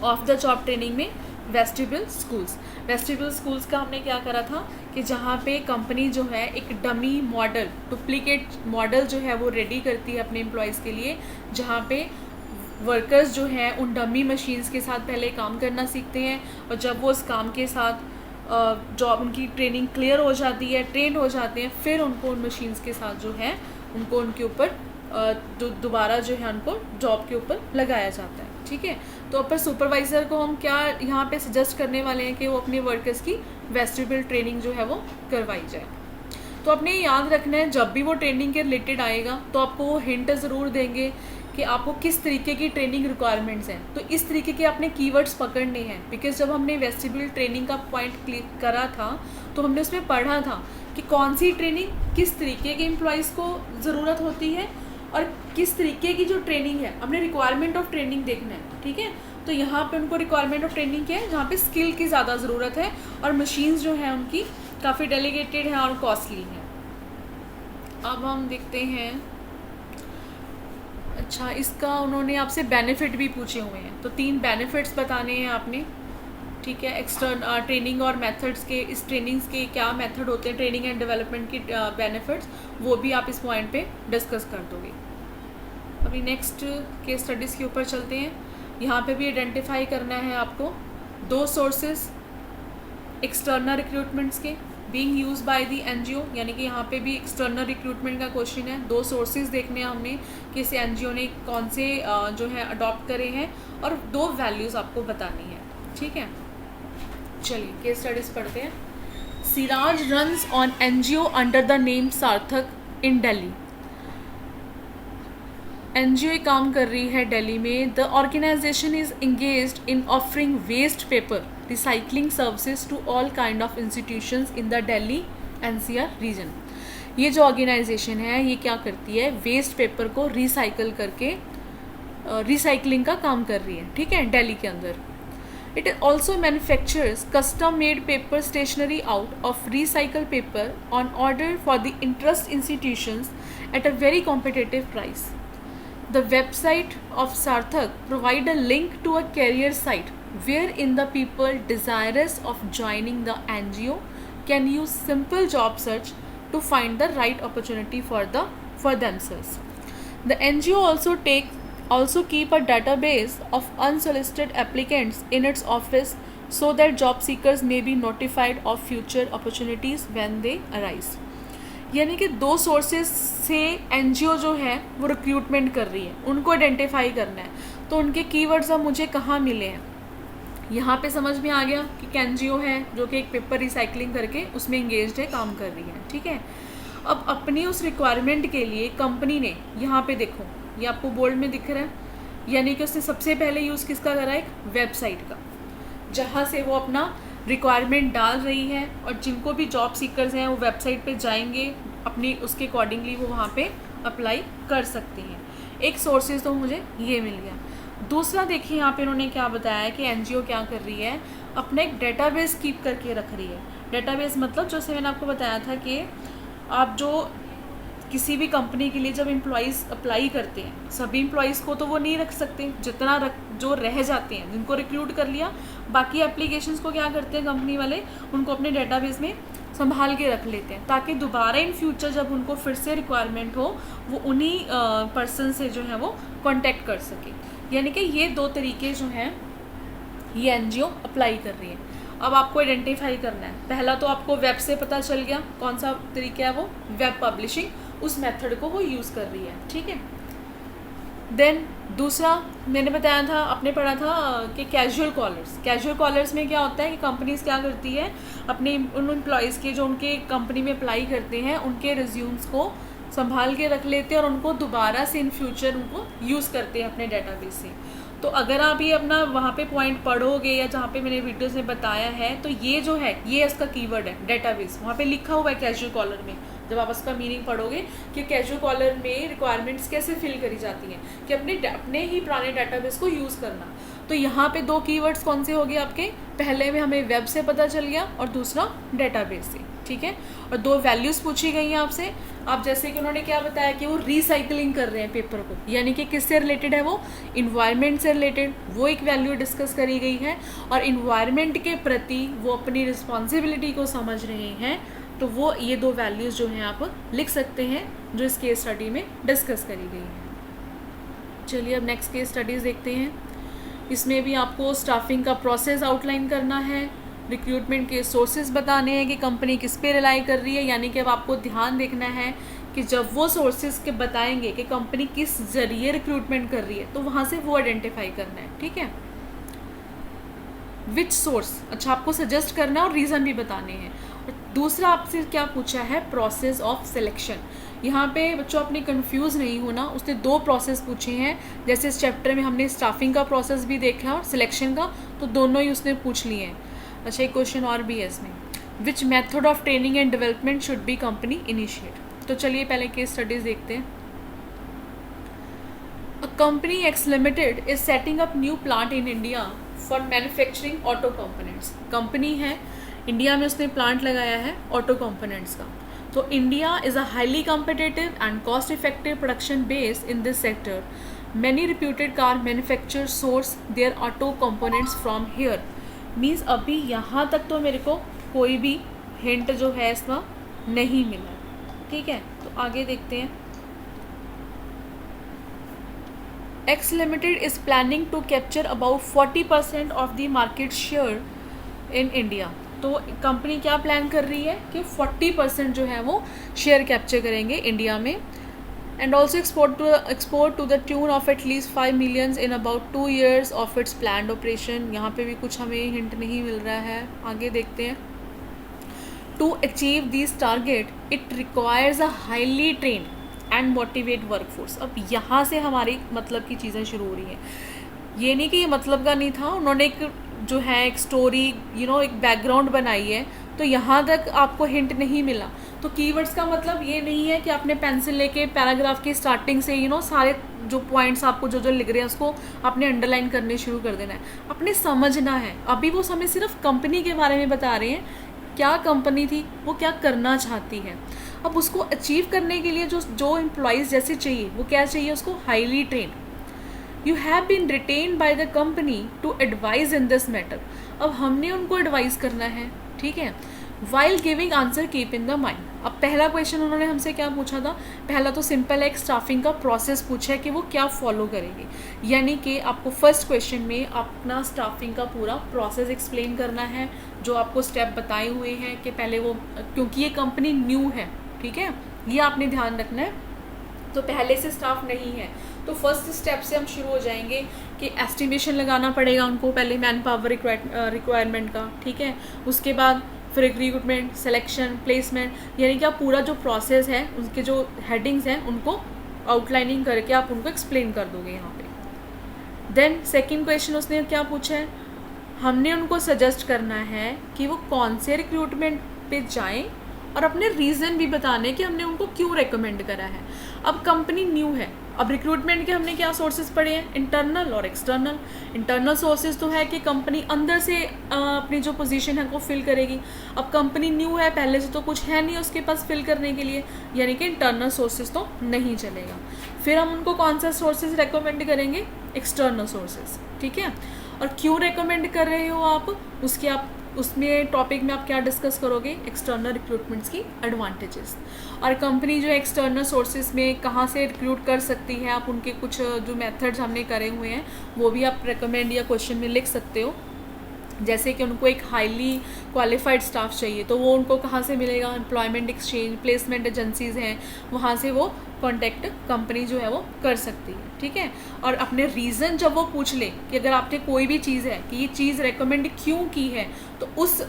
ऑफ द जॉब ट्रेनिंग में वेस्टिबल स्कूल्स। वेस्टिबल स्कूल्स का हमने क्या करा था कि जहाँ पे कंपनी जो है एक डमी मॉडल, डुप्लीकेट मॉडल जो है वो रेडी करती है अपने एम्प्लॉयज़ के लिए, जहाँ पे वर्कर्स जो हैं उन डमी मशीन्स के साथ पहले काम करना सीखते हैं, और जब वो उस काम के साथ जॉब उनकी ट्रेनिंग क्लियर हो जाती है, ट्रेंड हो जाते हैं, फिर उनको उन मशीन्स के साथ जो है उनको उनके ऊपर दोबारा जो है उनको जॉब के ऊपर लगाया जाता है, ठीक है। तो अपर सुपरवाइज़र को हम क्या यहाँ पे सजेस्ट करने वाले हैं कि वो अपने वर्कर्स की वेस्टिबल ट्रेनिंग जो है वो करवाई जाए। तो अपने याद रखना है, जब भी वो ट्रेनिंग के रिलेटेड आएगा तो आपको वो हिंट ज़रूर देंगे कि आपको किस तरीके की ट्रेनिंग रिक्वायरमेंट्स हैं। तो इस तरीके के आपने कीवर्ड्स पकड़ने हैं, बिकॉज जब हमने वेस्टिबल ट्रेनिंग का पॉइंट क्लिक करा था तो हमने उसमें पढ़ा था कि कौन सी ट्रेनिंग किस तरीके के एम्प्लॉयज़ को ज़रूरत होती है और किस तरीके की जो ट्रेनिंग है, अपने रिक्वायरमेंट ऑफ ट्रेनिंग देखना है, ठीक है। तो यहाँ पे उनको रिक्वायरमेंट ऑफ ट्रेनिंग क्या है, जहाँ पे स्किल की ज़्यादा ज़रूरत है और मशीन्स जो है उनकी काफ़ी डेलीकेटेड हैं और कॉस्टली हैं। अब हम देखते हैं, अच्छा इसका उन्होंने आपसे बेनिफिट भी पूछे हुए हैं, तो 3 बेनिफिट्स बताने हैं आपने, ठीक है। एक्सटर्न ट्रेनिंग और मेथड्स के, इस ट्रेनिंग्स के क्या मेथड होते हैं, training and development key benefits, वो भी आप इस पॉइंट पे डिस्कस कर दोगे। अभी नेक्स्ट केस स्टडीज़ के ऊपर चलते हैं। यहाँ पे भी आइडेंटिफाई करना है आपको 2 सोर्सेज एक्सटर्नल रिक्रूटमेंट्स के being used by the NGO, यानी कि यहाँ पे भी एक्सटर्नल रिक्रूटमेंट का क्वेश्चन है। 2 सोर्सेज देखने हैं हमने कि इस एनजीओ ने कौन से जो है अडॉप्ट करे हैं, और 2 वैल्यूज़ आपको बतानी है, ठीक है। चलिए केस स्टडीज़ पढ़ते हैं। Siraj runs on NGO under the name सार्थक इन दिल्ली। एनजीओ काम कर रही है दिल्ली में। The organisation is engaged in offering waste paper recycling services to all kind of institutions in the Delhi NCR region. ये जो ऑर्गेनाइजेशन है ये क्या करती है, वेस्ट पेपर को रिसाइकल करके रिसाइकलिंग का काम कर रही है, ठीक है, दिल्ली के अंदर। It also manufactures custom made paper stationery out of recycle paper on order for the interest institutions at a very competitive price. The website of Sarthak provide a link to a career site wherein the people desirous of joining the NGO can use simple job search to find the right opportunity for themselves. The NGO also keep a database of unsolicited applicants in its office so that job seekers may be notified of future opportunities when they arise. यानी कि 2 sources से NGO जो है वो recruitment कर रही है, उनको आइडेंटिफाई करना है। तो उनके कीवर्ड्स अब मुझे कहाँ मिले हैं, यहाँ पे समझ में आ गया कि एनजीओ है जो कि एक पेपर रिसाइकलिंग करके उसमें इंगेज्ड है, काम कर रही है, ठीक है। अब अपनी उस रिक्वायरमेंट के लिए कंपनी ने, यहाँ पे देखो ये आपको बोर्ड में दिख रहा है, यानी कि उसने सबसे पहले यूज़ किसका करा, एक वेबसाइट का, जहाँ से वो अपना रिक्वायरमेंट डाल रही है और जिनको भी जॉब सीकर्स हैं वो वेबसाइट पे जाएंगे, अपनी उसके अकॉर्डिंगली वो वहाँ पे अप्लाई कर सकते हैं। एक सोर्सेज तो मुझे ये मिल गया। दूसरा देखिए यहाँ पे इन्होंने क्या बताया है कि एनजीओ क्या कर रही है, अपना एक डेटाबेस कीप करके रख रही है। डेटाबेस मतलब जैसे मैंने आपको बताया था कि आप जो किसी भी कंपनी के लिए जब एम्प्लॉयज़ अप्लाई करते हैं, सभी एम्प्लॉयज़ को तो वो नहीं रख सकते, जितना जो रह जाते हैं, जिनको रिक्रूट कर लिया, बाकी एप्लीकेशंस को क्या करते हैं कंपनी वाले, उनको अपने डेटाबेस में संभाल के रख लेते हैं, ताकि दोबारा इन फ्यूचर जब उनको फिर से रिक्वायरमेंट हो वो उन्हीं पर्सन से जो है वो कांटेक्ट कर सके। यानी कि ये 2 तरीके जो हैं ये एनजीओ अप्लाई कर रही है। अब आपको आइडेंटिफाई करना है। पहला तो आपको वेब से पता चल गया कौन सा तरीका है, वो वेब पब्लिशिंग, उस मेथड को वो यूज़ कर रही है, ठीक है। देन दूसरा मैंने बताया था, आपने पढ़ा था कि कैजुअल कॉलर्स में क्या होता है कि कंपनीज क्या करती है, अपने उन एम्प्लॉयज़ के जो उनके कंपनी में अप्लाई करते हैं उनके रिज्यूम्स को संभाल के रख लेते हैं और उनको दोबारा से इन फ्यूचर उनको यूज़ करते हैं अपने डेटाबेस से। तो अगर आप ये अपना वहाँ पे पॉइंट पढ़ोगे या जहाँ पे मैंने वीडियोस में बताया है, तो ये जो है ये इसका कीवर्ड है डेटाबेस, वहाँ पे लिखा हुआ है कैजुअल कॉलर में। जब आप उसका मीनिंग पढ़ोगे कि कैजुअल कॉलर में रिक्वायरमेंट्स कैसे फिल करी जाती हैं कि अपने ही पुराने डेटाबेस को यूज़ करना। तो यहाँ पे दो कीवर्ड्स कौन से हो गए आपके, पहले में हमें वेब से पता चल गया और दूसरा डेटाबेस से, ठीक है। और दो वैल्यूज़ पूछी गई हैं आपसे। आप जैसे कि उन्होंने क्या बताया कि वो रिसाइकलिंग कर रहे हैं पेपर को, यानी कि किससे रिलेटेड है वो, इन्वायरमेंट से रिलेटेड, वो एक वैल्यू डिस्कस करी गई है। और इन्वायरमेंट के प्रति वो अपनी रिस्पॉन्सिबिलिटी को समझ रहे हैं, तो वो ये दो वैल्यूज़ जो हैं आप लिख सकते हैं जो इस केस स्टडी में डिस्कस करी गई है। चलिए अब नेक्स्ट केस स्टडीज़ देखते हैं। इसमें भी आपको स्टाफिंग का प्रोसेस आउटलाइन करना है, रिक्रूटमेंट के सोर्सेज बताने हैं कि कंपनी किस पे रिलाई कर रही है, यानी कि अब आपको ध्यान देखना है कि जब वो सोर्सेज के बताएंगे कि कंपनी किस जरिए रिक्रूटमेंट कर रही है, तो वहाँ से वो आइडेंटिफाई करना है, ठीक है। विच सोर्स, अच्छा आपको सजेस्ट करना है और रीज़न भी बताने हैं। और दूसरा आपसे क्या पूछा है, प्रोसेस ऑफ सिलेक्शन। यहाँ पे बच्चों अपने कंफ्यूज नहीं होना, उसने दो प्रोसेस पूछे हैं। जैसे इस चैप्टर में हमने स्टाफिंग का प्रोसेस भी देखा और सिलेक्शन का, तो दोनों ही उसने पूछ लिए हैं। अच्छा एक क्वेश्चन और भी है इसमें, which method of training and development should be company initiate. तो चलिए पहले केस स्टडीज देखते हैं। A company X limited is setting up new plant in India for manufacturing auto components. Company है इंडिया में, उसने प्लांट लगाया है ऑटो कंपोनेंट्स का। तो India is a highly competitive and cost effective production base in this sector. Many reputed car manufacture source their auto components from here. Means अभी यहाँ तक तो मेरे को कोई भी हिंट जो है इसका नहीं मिला, ठीक है। तो आगे देखते हैं। X limited is planning to capture about 40% of the market share in India. तो कंपनी क्या प्लान कर रही है कि 40% जो है वो शेयर कैप्चर करेंगे इंडिया में। And also export to the tune of at least 5 millions in about 2 years of its planned operation. यहाँ पे भी कुछ हमें हिंट नहीं मिल रहा है, आगे देखते हैं। To achieve this target it requires a highly trained and motivate workforce. अब यहाँ से हमारी मतलब की चीज़ें शुरू हो रही हैं। ये नहीं कि ये मतलब का नहीं था, उन्होंने एक जो है एक स्टोरी एक बैकग्राउंड बनाई है, तो यहाँ तक आपको हिंट नहीं मिला। तो कीवर्ड्स का मतलब ये नहीं है कि आपने पेंसिल लेके पैराग्राफ की स्टार्टिंग से सारे जो पॉइंट्स आपको जो लिख रहे हैं उसको आपने अंडरलाइन करने शुरू कर देना है। आपने समझना है, अभी वो हमें सिर्फ कंपनी के बारे में बता रहे हैं, क्या कंपनी थी, वो क्या करना चाहती है। अब उसको अचीव करने के लिए जो एम्प्लॉयज़ जैसे चाहिए, वो क्या चाहिए उसको, highly train. You have been retained by the company to advise in this matter. अब हमने उनको एडवाइस करना है, ठीक है। While giving answer keep in the mind. अब पहला क्वेश्चन उन्होंने हमसे क्या पूछा था, पहला तो सिंपल एक स्टाफिंग का प्रोसेस पूछा है कि वो क्या फॉलो करेंगे, यानी कि आपको फर्स्ट क्वेश्चन में अपना स्टाफिंग का पूरा प्रोसेस एक्सप्लेन करना है, जो आपको स्टेप बताए हुए हैं कि पहले वो, क्योंकि ये कंपनी न्यू है, ठीक है, ये आपने ध्यान रखना है, तो पहले से स्टाफ नहीं है। तो फर्स्ट स्टेप से हम शुरू हो जाएंगे कि एस्टिमेशन लगाना पड़ेगा उनको पहले मैन पावर रिक्वायरमेंट का, ठीक है। उसके बाद फिर रिक्रूटमेंट, सिलेक्शन, प्लेसमेंट, यानी कि आप पूरा जो प्रोसेस है उसके जो हेडिंग्स हैं उनको आउटलाइनिंग करके आप उनको एक्सप्लेन कर दोगे यहाँ पे। देन सेकंड क्वेश्चन उसने क्या पूछा है, हमने उनको सजेस्ट करना है कि वो कौन से रिक्रूटमेंट पे जाएं और अपने रीज़न भी बताने कि हमने उनको क्यों रेकमेंड करा है। अब कंपनी न्यू है, अब रिक्रूटमेंट के हमने क्या सोर्सेज पढ़े हैं, इंटरनल और एक्सटर्नल। इंटरनल सोर्सेज तो है कि कंपनी अंदर से अपनी जो पोजीशन है वो फिल करेगी। अब कंपनी न्यू है, पहले से तो कुछ है नहीं उसके पास फिल करने के लिए, यानी कि इंटरनल सोर्सेज तो नहीं चलेगा। फिर हम उनको कौन सा सोर्सेज रेकमेंड करेंगे, एक्सटर्नल सोर्सेज, ठीक है। और क्यों रेकमेंड कर रहे हो आप, उसमें टॉपिक में आप क्या डिस्कस करोगे, एक्सटर्नल रिक्रूटमेंट्स की एडवांटेजेस, और कंपनी जो एक्सटर्नल सोर्सेज में कहाँ से रिक्रूट कर सकती है, आप उनके कुछ जो मेथड्स हमने करे हुए हैं वो भी आप रेकमेंड या क्वेश्चन में लिख सकते हो। जैसे कि उनको एक हाईली क्वालिफाइड स्टाफ चाहिए, तो वो उनको कहाँ से मिलेगा? एम्प्लॉयमेंट एक्सचेंज, प्लेसमेंट एजेंसीज हैं, वहाँ से वो कॉन्टैक्ट कंपनी जो है वो कर सकती है, ठीक है। और अपने रीज़न जब वो पूछ ले कि अगर आपने कोई भी चीज़ है कि ये चीज़ रेकमेंड क्यों की है, तो उस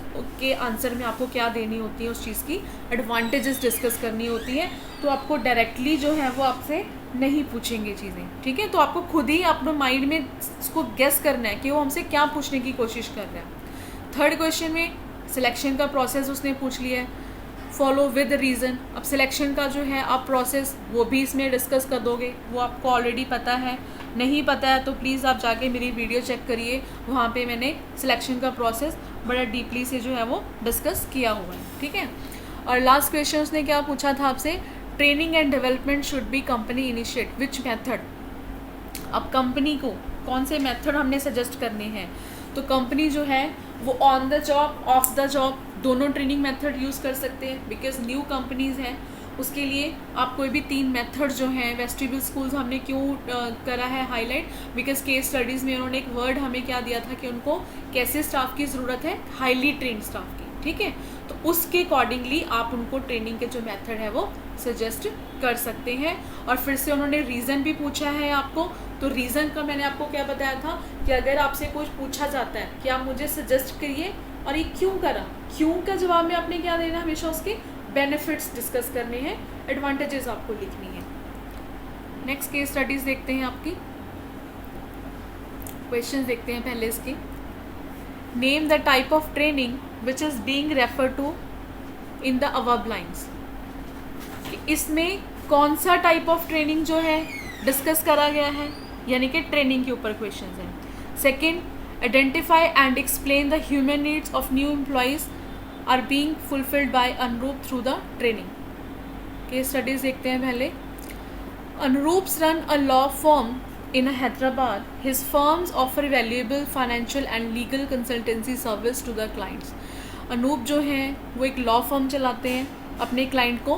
के आंसर में आपको क्या देनी होती है, उस चीज़ की एडवांटेजेस डिस्कस करनी होती है। तो आपको डायरेक्टली जो है वो आपसे नहीं पूछेंगे चीज़ें, ठीक है। तो आपको खुद ही अपने माइंड में इसको गेस करना है कि वो हमसे क्या पूछने की कोशिश कर रहा है। थर्ड क्वेश्चन में सिलेक्शन का प्रोसेस उसने पूछ लिया है, फॉलो विद रीज़न। अब सिलेक्शन का जो है आप प्रोसेस वो भी इसमें डिस्कस कर दोगे, वो आपको ऑलरेडी पता है। नहीं पता है तो प्लीज़ आप जाके मेरी वीडियो चेक करिए, वहाँ पे मैंने सिलेक्शन का प्रोसेस बड़ा डीपली से जो है वो डिस्कस किया हुआ है, ठीक है। और लास्ट क्वेश्चन उसने क्या पूछा था आपसे, training and development should be company initiate which method. अब कंपनी को कौन से मेथड हमने सजेस्ट करने हैं, तो कंपनी जो है वो on the job, of the job दोनों ट्रेनिंग मेथड यूज़ कर सकते हैं, बिकॉज न्यू कंपनीज़ हैं। उसके लिए आप कोई भी 3 मेथड जो हैं, वेस्टिबल स्कूल्स हमने क्यों करा है हाईलाइट, बिकॉज केस स्टडीज़ में उन्होंने एक वर्ड हमें क्या दिया था कि उनको कैसे स्टाफ की ज़रूरत है, हाईली ट्रेंड स्टाफ की, ठीक है। तो उसके अकॉर्डिंगली आप उनको ट्रेनिंग के जो मेथड है वो सजेस्ट कर सकते हैं। और फिर से उन्होंने रीज़न भी पूछा है आपको, तो रीज़न का मैंने आपको क्या बताया था कि अगर आपसे कुछ पूछा जाता है कि आप मुझे सजेस्ट करिए और ये क्यों करा, क्यों का जवाब में आपने क्या देना, हमेशा उसके बेनिफिट्स डिस्कस करने हैं, एडवांटेजेस आपको लिखनी है। नेक्स्ट केस स्टडीज़ देखते हैं, आपकी क्वेश्चन देखते हैं पहले इसके। Name the type of training which is being refer to in the above lines. इसमें कौन सा टाइप ऑफ ट्रेनिंग जो है डिस्कस करा गया है, यानी कि ट्रेनिंग के ऊपर क्वेश्चंस हैं। Second, identify and explain the human needs of new employees are being fulfilled by Anurup through the training. Case studies देखते हैं पहले। Anurup's run a law firm in Hyderabad. His firms offer valuable financial and legal consultancy service to the clients. Anoop जो हैं वो एक law firm चलाते हैं, अपने क्लाइंट को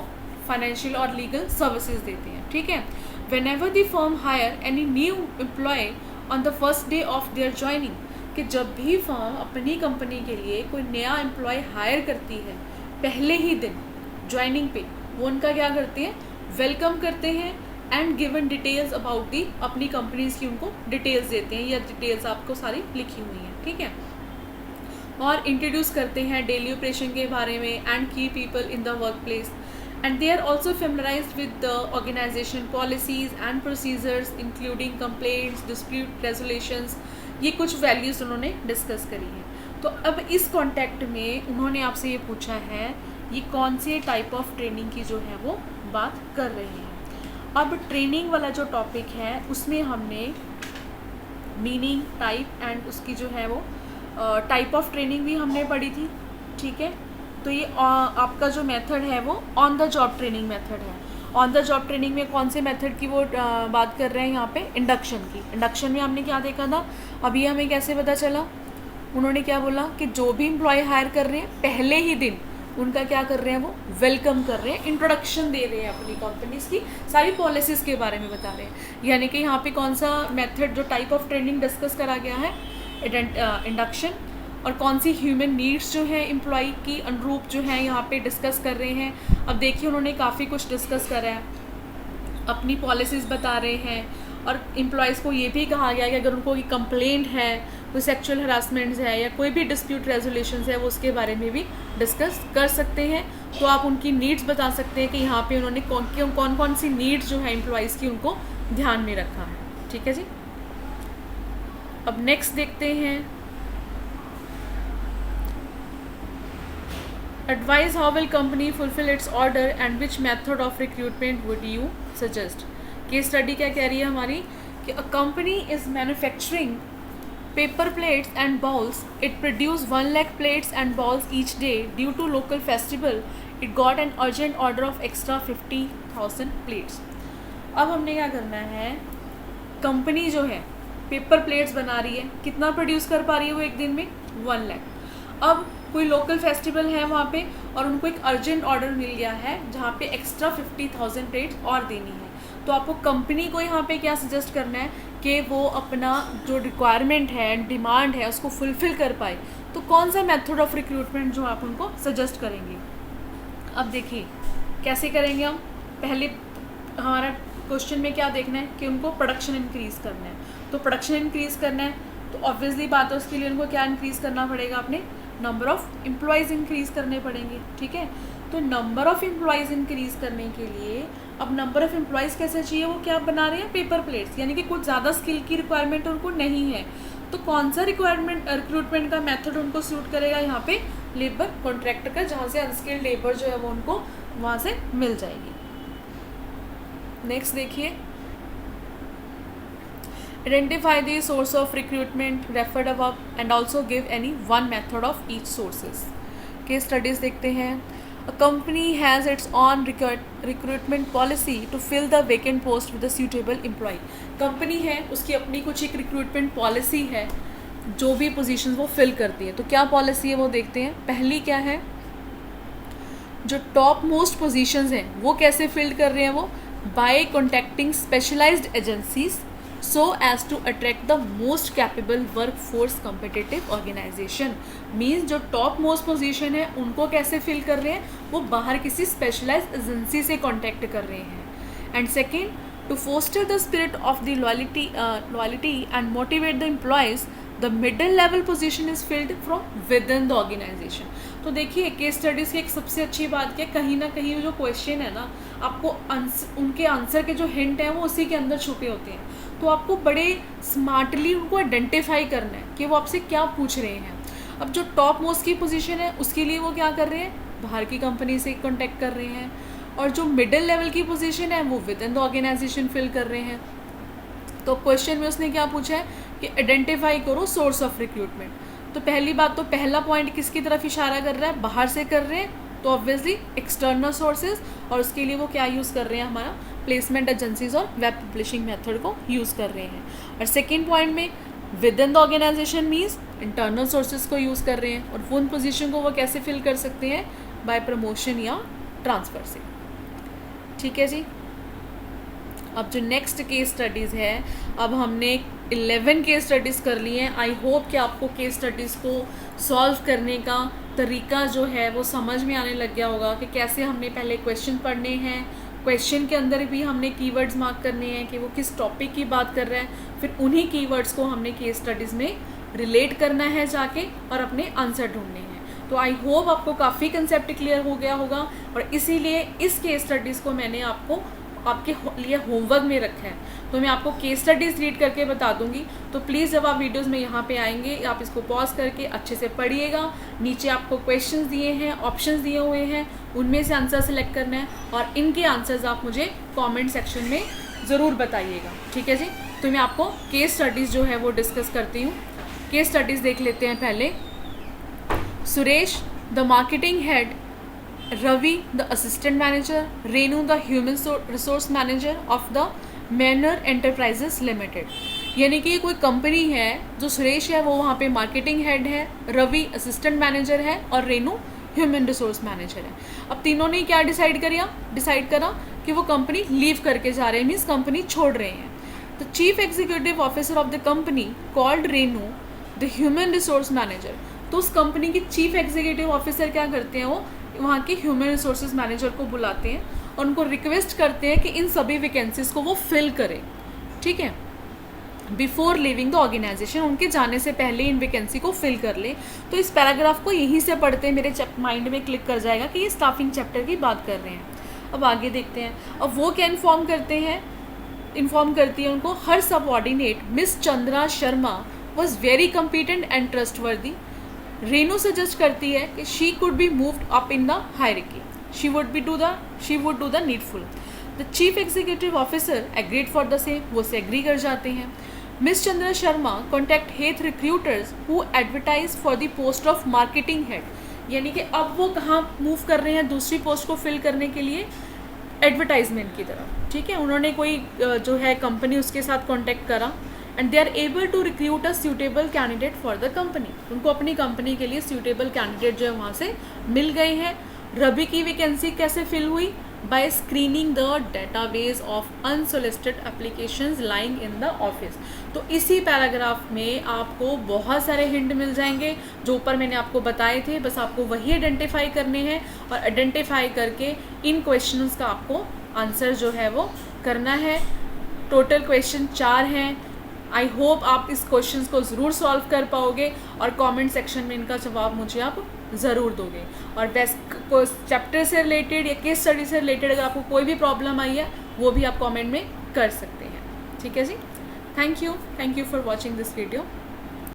फाइनेंशियल और लीगल सर्विसेज देते हैं, ठीक है। Whenever the firm hire any new employee on the first day of their joining, कि जब भी फर्म अपनी कंपनी के लिए कोई नया एम्प्लॉय हायर करती है, पहले ही दिन ज्वाइनिंग पे वो उनका क्या करते हैं, वेलकम करते हैं and given details about the, अपनी कंपनीज की उनको डिटेल्स देते हैं, या डिटेल्स आपको सारी लिखी हुई हैं, ठीक है। और इंट्रोड्यूस करते हैं डेली ऑपरेशन के बारे में and key people in the work place, and they are also familiarised with the organisation policies and procedures including complaints, dispute resolutions. ये कुछ वैल्यूज़ उन्होंने डिस्कस करी हैं। तो अब इस कॉन्टेक्ट में उन्होंने आपसे ये पूछा है ये कौन से टाइप ऑफ ट्रेनिंग की जो है वो बात कर रहे हैं। अब ट्रेनिंग वाला जो टॉपिक है उसमें हमने मीनिंग, टाइप एंड उसकी जो है वो टाइप ऑफ ट्रेनिंग भी हमने पढ़ी थी, ठीक है। तो ये आपका जो मेथड है वो on the job training method है। ऑन द जॉब ट्रेनिंग में कौन से मेथड की वो बात कर रहे हैं यहाँ पे, इंडक्शन की। इंडक्शन में हमने क्या देखा था, अभी हमें कैसे पता चला, उन्होंने क्या बोला कि जो भी एम्प्लॉय हायर कर रहे हैं पहले ही दिन उनका क्या कर रहे हैं, वो वेलकम कर रहे हैं, इंट्रोडक्शन दे रहे हैं अपनी कंपनीज की, सारी पॉलिसीज़ के बारे में बता रहे हैं। यानी कि यहाँ पे कौन सा मेथड जो टाइप ऑफ ट्रेनिंग डिस्कस करा गया है, इंडक्शन। और कौन सी ह्यूमन नीड्स जो है एम्प्लॉय की अनुरूप जो है यहाँ पे डिस्कस कर रहे हैं। अब देखिए उन्होंने काफ़ी कुछ डिस्कस करा है, अपनी पॉलिसीज़ बता रहे हैं, और एम्प्लॉयज़ को ये भी कहा गया कि अगर उनको कोई कंप्लेंट है, कोई सेक्सुअल हरासमेंट्स है या कोई भी डिस्प्यूट रेजोल्यूशंस है, वो उसके बारे में भी डिस्कस कर सकते हैं। तो आप उनकी नीड्स बता सकते हैं कि यहाँ पे उन्होंने कौन कौन सी नीड्स जो है एम्प्लॉयज़ की उनको ध्यान में रखा है, ठीक है जी। अब नेक्स्ट देखते हैं, advise how will company fulfil it's order and which method of recruitment would you suggest. Case study क्या कह रही है हमारी कि a company is manufacturing paper plates and bowls. It produced 1 lakh plates and bowls each day. Due to local festival, it got an urgent order of extra 50,000 plates. अब हमने क्या करना है, कंपनी जो है पेपर प्लेट्स बना रही है, कितना प्रोड्यूस कर पा रही है वो एक दिन में, 1 लाख। अब कोई लोकल फेस्टिवल है वहाँ पे और उनको एक अर्जेंट ऑर्डर मिल गया है जहाँ पे एक्स्ट्रा 50,000 प्लेट्स और देनी है। तो आपको कंपनी को यहाँ पे क्या सजेस्ट करना है कि वो अपना जो रिक्वायरमेंट है, डिमांड है, उसको फुलफ़िल कर पाए। तो कौन सा मेथड ऑफ रिक्रूटमेंट जो आप उनको सजेस्ट करेंगे। अब देखिए कैसे करेंगे हम। पहले हमारा क्वेश्चन में क्या देखना है कि उनको प्रोडक्शन इंक्रीज़ करना है। तो प्रोडक्शन इंक्रीज़ करना है तो ऑब्वियसली बात है उसके लिए उनको क्या इंक्रीज़ करना पड़ेगा, अपने नंबर ऑफ़ एम्प्लॉयज़ इंक्रीज़ करने पड़ेंगे। ठीक है, तो नंबर ऑफ़ एम्प्लॉयज़ इंक्रीज़ करने के लिए अब नंबर ऑफ़ एम्प्लॉयज़ कैसे चाहिए, वो क्या बना रहे हैं, पेपर प्लेट्स, यानी कि कुछ ज़्यादा स्किल की रिक्वायरमेंट उनको नहीं है। तो कौन सा रिक्रूटमेंट का मेथड उनको सूट करेगा, यहाँ पे लेबर कॉन्ट्रैक्ट का, जहाँ से अनस्किल्ड लेबर जो है वो उनको वहाँ से मिल जाएगी। नेक्स्ट देखिए, identify the source of recruitment referred above and also give any one method of each sources। case studies देखते हैं। A company has its own recruitment policy to fill the vacant post with a suitable employee। Company है उसकी अपनी कुछ एक recruitment policy है जो भी पोजीशंस वो फिल करती है। तो क्या पॉलिसी है वो देखते हैं। पहली क्या है, जो टॉप मोस्ट पोजीशंस हैं वो कैसे फिल्ड कर रहे हैं, वो by contacting specialised agencies so as to attract the most capable workforce competitive organization। Means जो टॉप मोस्ट पोजीशन है उनको कैसे फिल कर रहे हैं, वो बाहर किसी स्पेशलाइज्ड एजेंसी से कॉन्टैक्ट कर रहे हैं। And second, to foster the spirit of the loyalty and motivate the employees, the middle level position is filled from within the organisation. तो देखिए केस स्टडीज़ की एक सबसे अच्छी बात क्या, कहीं ना कहीं जो क्वेश्चन है ना, आपको उनके आंसर के जो हिंट हैं वो उसी के अंदर छुपे होते हैं। तो आपको बड़े स्मार्टली उनको आइडेंटिफाई करना है कि वो आपसे क्या पूछ रहे हैं। अब जो टॉप मोस्ट की पोजीशन है उसके लिए वो क्या कर रहे हैं, बाहर की कंपनी से कॉन्टैक्ट कर रहे हैं, और जो मिडिल लेवल की पोजीशन है वो within the organisation fill कर रहे हैं। तो क्वेश्चन में उसने क्या पूछा है कि आइडेंटिफाई करो सोर्स ऑफ रिक्रूटमेंट। तो पहली बात, तो पहला पॉइंट किसकी तरफ इशारा कर रहा है, बाहर से कर रहे हैं, तो ऑब्वियसली एक्सटर्नल सोर्सेज, और उसके लिए वो क्या यूज़ कर रहे हैं, हमारा प्लेसमेंट एजेंसीज और वेब पब्लिशिंग मेथड को यूज़ कर रहे हैं। और सेकेंड पॉइंट में within the organisation means internal sources को यूज़ कर रहे हैं, और उन पोजीशन को वो कैसे फिल कर सकते हैं, बाय प्रमोशन या ट्रांसफ़र से। ठीक है जी। अब जो नेक्स्ट केस स्टडीज़ है, अब हमने 11 केस स्टडीज़ कर ली हैं। आई होप कि आपको केस स्टडीज़ को सॉल्व करने का तरीका जो है वो समझ में आने लग गया होगा कि कैसे हमने पहले क्वेश्चन पढ़ने हैं, क्वेश्चन के अंदर भी हमने कीवर्ड्स मार्क करने हैं कि वो किस टॉपिक की बात कर रहा है, फिर उन्हीं कीवर्ड्स को हमने केस स्टडीज़ में रिलेट करना है जाके और अपने आंसर ढूंढने हैं। तो आई होप आपको काफ़ी कंसेप्ट क्लियर हो गया होगा, और इसीलिए इस केस स्टडीज़ को मैंने आपके लिए होमवर्क में रखा है। तो मैं आपको केस स्टडीज़ रीड करके बता दूंगी, तो प्लीज़ जब आप वीडियोस में यहाँ पे आएंगे आप इसको पॉज करके अच्छे से पढ़िएगा। नीचे आपको क्वेश्चंस दिए हैं, ऑप्शंस दिए हुए हैं, उनमें से आंसर सेलेक्ट करना है, और इनके आंसर्स आप मुझे कमेंट सेक्शन में ज़रूर बताइएगा। ठीक है जी। तो मैं आपको केस स्टडीज़ जो है वो डिस्कस करती हूँ। केस स्टडीज़ देख लेते हैं पहले। Suresh the marketing head, Ravi the assistant manager, Renu the human resource manager of the Manor Enterprises Limited। यानी कि कोई कंपनी है, जो सुरेश है वो वहाँ पे मार्केटिंग हेड है, रवि असिस्टेंट मैनेजर है और रेनू ह्यूमन रिसोर्स मैनेजर है। अब तीनों ने क्या डिसाइड करा कि वो कंपनी लीव करके जा रहे हैं, मीन्स कंपनी छोड़ रहे हैं। The chief executive officer of the company called Renu the human resource manager. तो उस कंपनी के चीफ एग्जीक्यूटिव ऑफिसर क्या करते हैं, वो वहाँ के ह्यूमन रिसोर्सेज मैनेजर को बुलाते हैं और उनको रिक्वेस्ट करते हैं कि इन सभी वैकेंसीज को वो फिल करें। ठीक है, बिफोर लिविंग द ऑर्गेनाइजेशन, उनके जाने से पहले इन वैकेंसी को फिल कर ले। तो इस पैराग्राफ को यहीं से पढ़ते मेरे माइंड में क्लिक कर जाएगा कि ये स्टाफिंग चैप्टर की बात कर रहे हैं। अब आगे देखते हैं। अब वो क्या इन्फॉर्म करती है उनको, her subordinate Miss Chandra Sharma was very competent and trustworthy. Renu suggest करती है कि she could be moved up in the hierarchy, she would do the needful. The chief executive officer agreed for the same, वो से agree कर जाते हैं। Miss Chandra Sharma contact head recruiters who advertise for the post of marketing head, यानी कि अब वो कहाँ मूव कर रहे हैं, दूसरी पोस्ट को फिल करने के लिए एडवर्टाइजमेंट की तरफ। ठीक है, उन्होंने कोई जो है कंपनी उसके साथ कॉन्टैक्ट करा, and they are able to recruit a suitable candidate for the company. उनको अपनी कंपनी के लिए सूटेबल कैंडिडेट जो है वहाँ से मिल गए हैं। रवि की वैकेंसी कैसे फिल हुई, by screening the database of unsolicited applications lying in the office. तो इसी पैराग्राफ में आपको बहुत सारे हिंट मिल जाएंगे जो ऊपर मैंने आपको बताए थे, बस आपको वही आइडेंटिफाई करने हैं और आइडेंटिफाई करके इन क्वेश्चंस का आपको आंसर जो है वो करना है। टोटल क्वेश्चन 4 हैं। आई होप आप इस क्वेश्चंस को ज़रूर सॉल्व कर पाओगे और कमेंट सेक्शन में इनका जवाब मुझे आप ज़रूर दोगे। और वैसे चैप्टर से रिलेटेड या केस स्टडी से रिलेटेड अगर आपको कोई भी प्रॉब्लम आई है वो भी आप कमेंट में कर सकते हैं। ठीक है जी, thank you for watching this video.